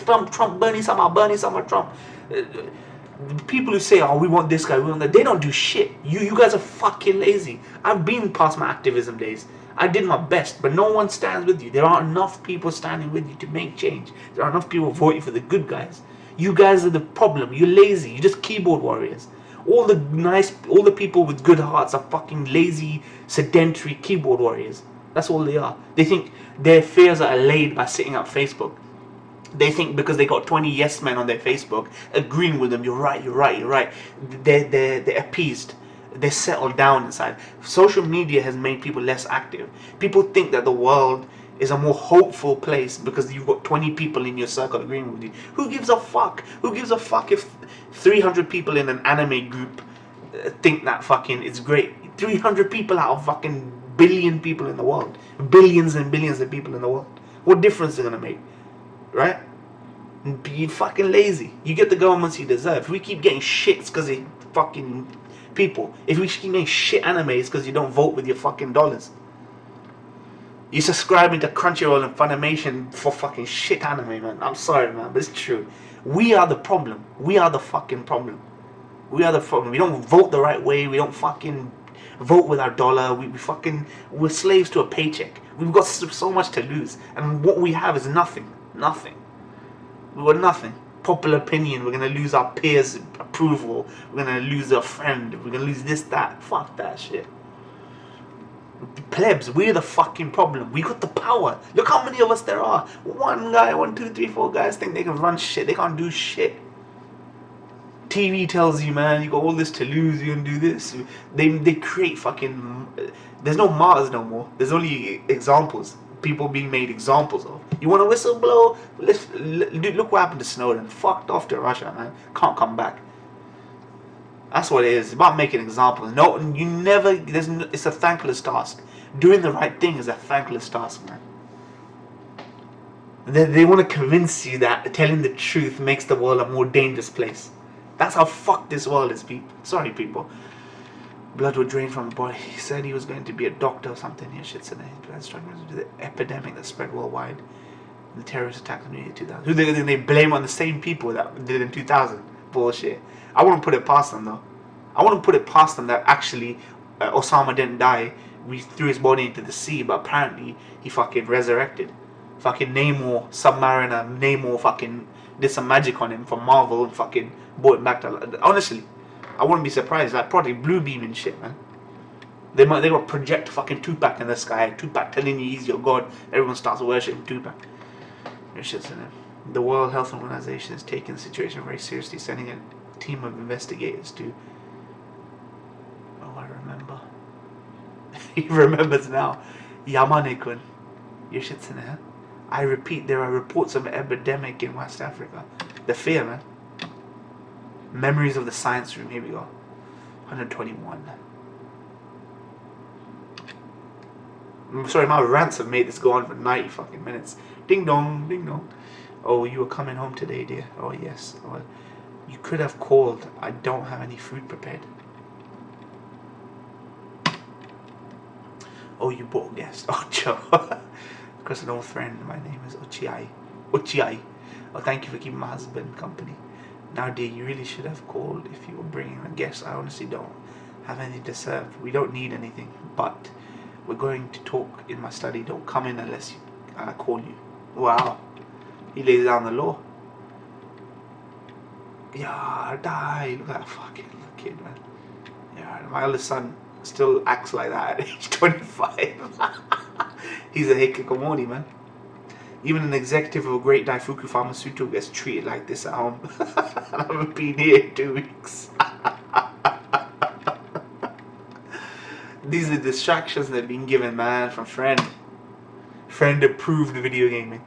Trump, Bernie Summer, Trump. The people who say, oh, we want this guy, we want that, they don't do shit. You guys are fucking lazy. I've been past my activism days. I did my best, but no one stands with you. There aren't enough people standing with you to make change. There aren't enough people voting for the good guys. You guys are the problem. You're lazy. You're just keyboard warriors. All the people with good hearts are fucking lazy, sedentary keyboard warriors. That's all they are. They think their fears are allayed by sitting up Facebook. They think because they got 20 yes men on their Facebook agreeing with them, you're right, you're right, you're right. They're appeased. They're settled down inside. Social media has made people less active. People think that the world is a more hopeful place because you've got 20 people in your circle agreeing with you. Who gives a fuck? Who gives a fuck if 300 people in an anime group think that fucking it's great? 300 people out of fucking billion people in the world. Billions and billions of people in the world. What difference is it gonna make? Right? Be fucking lazy. You get the governments you deserve. If we keep getting shits because of fucking people, if we keep getting shit animes because you don't vote with your fucking dollars, you subscribing to Crunchyroll and Funimation for fucking shit anime, man. I'm sorry, man, but it's true. We are the problem. We are the fucking problem. We are the problem. We don't vote the right way. We don't fucking vote with our dollar. We're slaves to a paycheck. We've got so much to lose, and what we have is nothing. Nothing. We got nothing. Popular opinion. We're gonna lose our peers' approval. We're gonna lose a friend. We're gonna lose this, that. Fuck that shit. Plebs, we're the fucking problem. We got the power. Look how many of us there are. One guy, 1, 2, 3, 4 guys think they can run shit. They can't do shit. TV tells you, man, you got all this to lose. You can do this. They create fucking. There's no martyrs no more. There's only examples. People being made examples of. You want to whistle blow? Look what happened to Snowden. Fucked off to Russia, man. Can't come back. That's what it is. It's about making examples. No, you never. It's a thankless task. Doing the right thing is a thankless task, man. They want to convince you that telling the truth makes the world a more dangerous place. That's how fucked this world is, people. Sorry, people. Blood would drain from the body. He said he was going to be a doctor or something. Yeah, shit said he's struggling with the epidemic that spread worldwide. The terrorist attack in the year 2000. Who they blame on the same people that did in 2000. Bullshit. I wouldn't put it past them, though. I wouldn't put it past them that actually Osama didn't die. We threw his body into the sea, but apparently he fucking resurrected. Fucking Namor, Submariner, Namor fucking did some magic on him from Marvel and fucking brought him back to. Honestly, I wouldn't be surprised. Like probably blue beam and shit, man. They got project fucking Tupac in the sky. Tupac telling you he's your god. Everyone starts worshipping Tupac. There's shit's in it. The World Health Organization is taking the situation very seriously, sending a team of investigators to. Oh, I remember. He remembers now. Yamane-kun. Your shit's in it. I repeat, there are reports of an epidemic in West Africa. The fear, man. Memories of the science room. Here we go. 121. I'm sorry, my rants have made this go on for 90 fucking minutes. Ding dong, ding dong. Oh, you were coming home today, dear. Oh, yes. Oh, you could have called. I don't have any food prepared. Oh, you brought a guest. Oh, Joe. Because an old friend. My name is Ochiai. Ochiai. Oh, thank you for keeping my husband company. Now, dear, you really should have called if you were bringing a guest. I honestly don't have anything to serve. We don't need anything, but we're going to talk in my study. Don't come in unless I call you. Wow. He lays down the law. Yeah, die. Look at that fucking kid, man. Yeah, my eldest son still acts like that at age 25. He's a hikikomori, man. Even an executive of a great Daifuku pharmaceutical gets treated like this at home. I haven't been here in 2 weeks. These are distractions that have been given, man, from friend. Friend approved video gaming.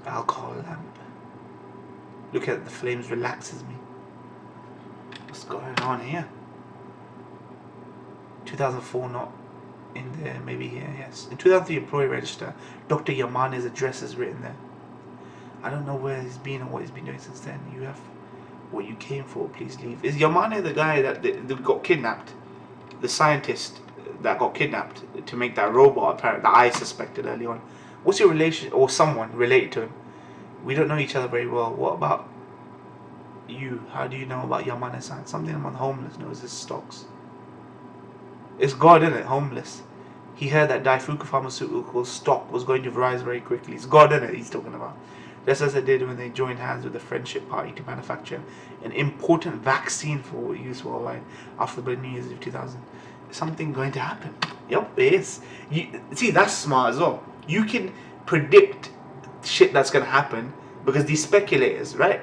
Alcohol lamp. Look at the flames, relaxes me. What's going on here? 2004, not in there, maybe here, yes. In 2003, employee register. Dr. Yamane's address is written there. I don't know where he's been and what he's been doing since then. You have what you came for, please leave. Is Yamane the guy that got kidnapped? The scientist that got kidnapped to make that robot, apparently, that I suspected early on. What's your relation, or someone related to him? We don't know each other very well. What about you? How do you know about Yamane-san? Something among homeless knows his stocks. It's God, isn't it? Homeless. He heard that Daifuku Pharmaceutical stock was going to rise very quickly. It's God, isn't it? He's talking about. Just as they did when they joined hands with the Friendship Party to manufacture an important vaccine for use worldwide after the New Year's Eve 2000. Is something going to happen? Yep, it is. See, that's smart as well. You can predict shit that's gonna happen, because these speculators, right?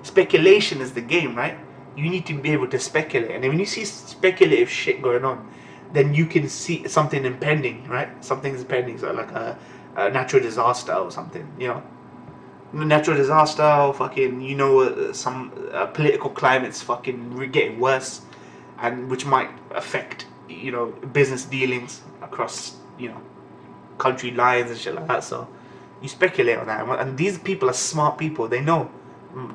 Speculation is the game, right? You need to be able to speculate, and when you see speculative shit going on, then you can see something impending, right? Something's impending, so like a natural disaster or something, you know. Natural disaster or fucking, you know, some political climate's fucking getting worse, and which might affect, you know, business dealings across, you know, country lines and shit like that. So you speculate on that, and these people are smart people. They know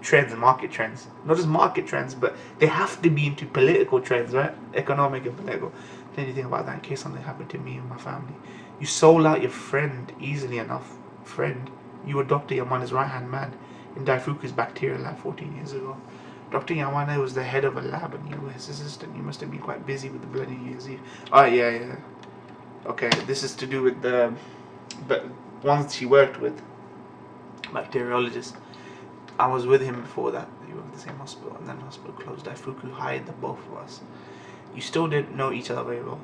trends and market trends, not just market trends, but they have to be into political trends, right? Economic and political. Anything about that in case something happened to me and my family. You sold out your friend easily enough. Friend, you were Dr. Yamana's right hand man in Daifuku's bacteria lab 14 years ago. Dr. Yamane was the head of a lab and you were his assistant. You must have been quite busy with the bloody New Year's Eve. Oh, yeah. Okay, this is to do with the ones she worked with, bacteriologist. I was with him before that. He worked at the same hospital, and then the hospital closed. Daifuku hired the both of us. You still didn't know each other very well.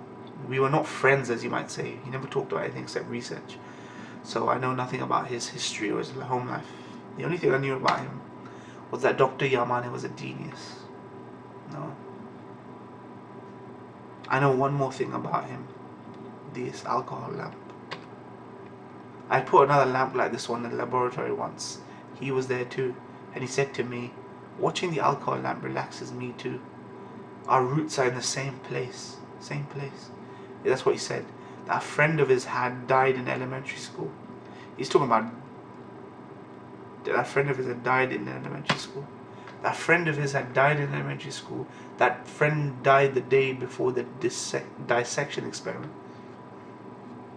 We were not friends, as you might say. He never talked about anything except research. So I know nothing about his history or his home life. The only thing I knew about him was that Dr. Yamane was a genius. No. I know one more thing about him. This alcohol lamp. I put another lamp like this one in the laboratory once. He was there too, and he said to me, watching the alcohol lamp relaxes me too. Our roots are in the same place. Same place. Yeah, that's what he said. That a friend of his had died in elementary school. He's talking about that friend of his had died in elementary school. That friend of his had died in elementary school. That friend died the day before the dissection experiment.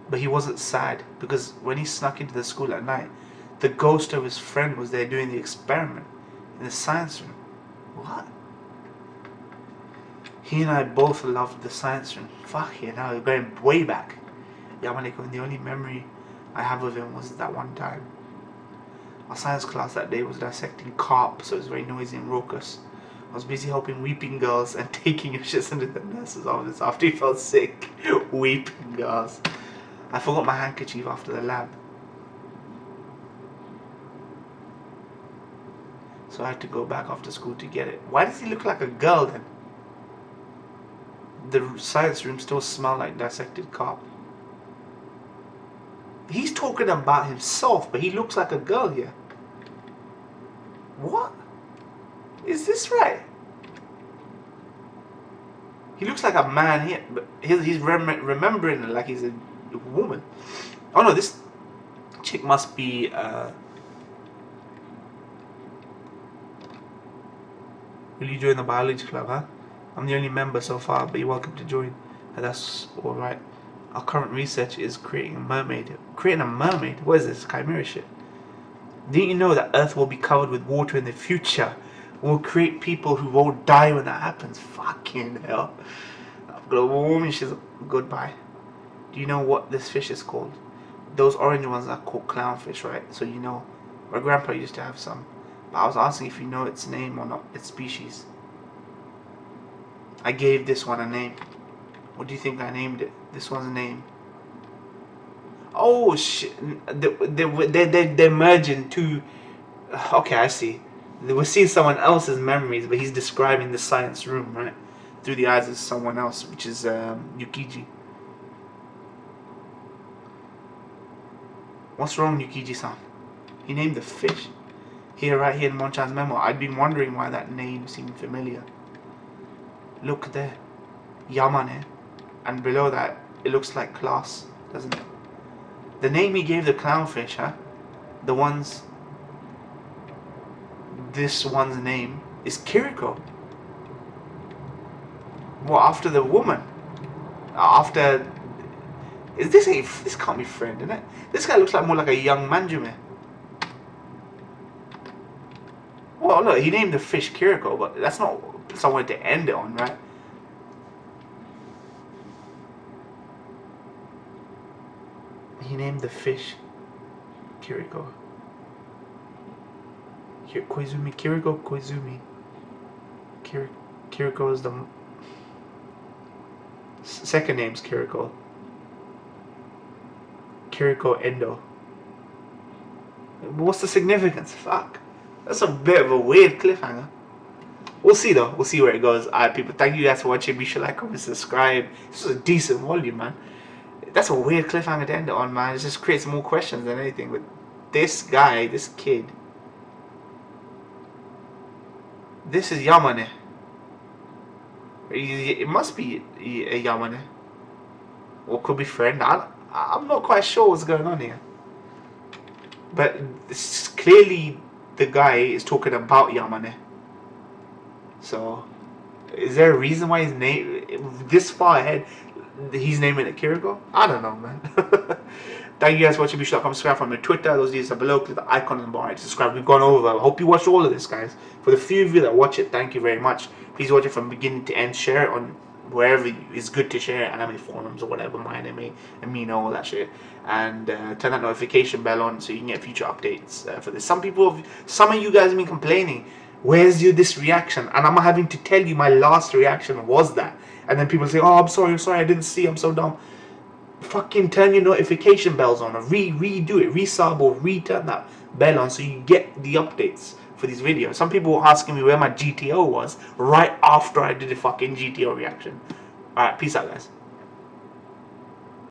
But he wasn't sad, because when he snuck into the school at night, the ghost of his friend was there doing the experiment in the science room. What? He and I both loved the science room. Fuck yeah, now we're going way back. Yamaneko, the only memory I have of him was that one time. Our science class that day was dissecting carp, so it was very noisy and raucous. I was busy helping weeping girls and taking shits into the nurse's office after he felt sick. Weeping girls. I forgot my handkerchief after the lab. So I had to go back after school to get it. Why does he look like a girl then? The science room still smelled like dissected carp. He's talking about himself, but he looks like a girl here. What? Is this right? He looks like a man here, but he's remembering it like he's a woman. Oh no, this chick must be will you join the biology club, huh? I'm the only member so far, but you're welcome to join. And that's alright. Our current research is creating a mermaid. Creating a mermaid? What is this? Chimera shit. Didn't you know that Earth will be covered with water in the future? We'll create people who won't die when that happens. Fucking hell. Global warming shit. Goodbye. Do you know what this fish is called? Those orange ones are called clownfish, right? So you know. My grandpa used to have some. But I was asking if you know its name or not, its species. I gave this one a name. What do you think I named it? This one's name. Oh shit! They're merging two. Okay, I see. We're seeing someone else's memories, but he's describing the science room, right? Through the eyes of someone else, which is Yukiji. What's wrong, Yukiji-san? He named the fish. Here, right here in Monchan's memo. I'd been wondering why that name seemed familiar. Look there. Yamane. And below that, it looks like class, doesn't it? The name he gave the clownfish, huh? The ones... This one's name is Kiriko. Well, after the woman. After... This can't be friend, isn't it? This guy looks like more like a young Manjume. Well, look, he named the fish Kiriko, but that's not somewhere to end it on, right? He named the fish Kiriko. Koizumi, Kiriko Koizumi. Kiriko is the second name's Kiriko. Kiriko Endo. What's the significance? Fuck. That's a bit of a weird cliffhanger. We'll see though. We'll see where it goes. Alright, people. Thank you guys for watching. Be sure to like, comment, subscribe. This was a decent volume, man. That's a weird cliffhanger to end it on, man. It just creates more questions than anything. But this guy, this kid, this is Yamane. It must be a Yamane. Or could be friend. I'm not quite sure what's going on here. But clearly the guy is talking about Yamane. So, is there a reason why his name this far ahead? He's naming it Kiriko? I don't know, man. Thank you guys for watching. Be sure to come subscribe from my Twitter. Those details are below. Click the icon on the bar to subscribe. We've gone over. I hope you watched all of this, guys. For the few of you that watch it, thank you very much. Please watch it from beginning to end. Share it on wherever it's good to share, anime forums or whatever, MyAnime, Amino, all that shit. And turn that notification bell on so you can get future updates for this. Some of you guys have been complaining. Where's this reaction? And I'm having to tell you my last reaction was that. And then people say, oh, I'm sorry, I didn't see, I'm so dumb. Fucking turn your notification bells on, or redo it, resub or return that bell on so you get the updates for these videos. Some people were asking me where my GTO was right after I did a fucking GTO reaction. Alright, peace out, guys.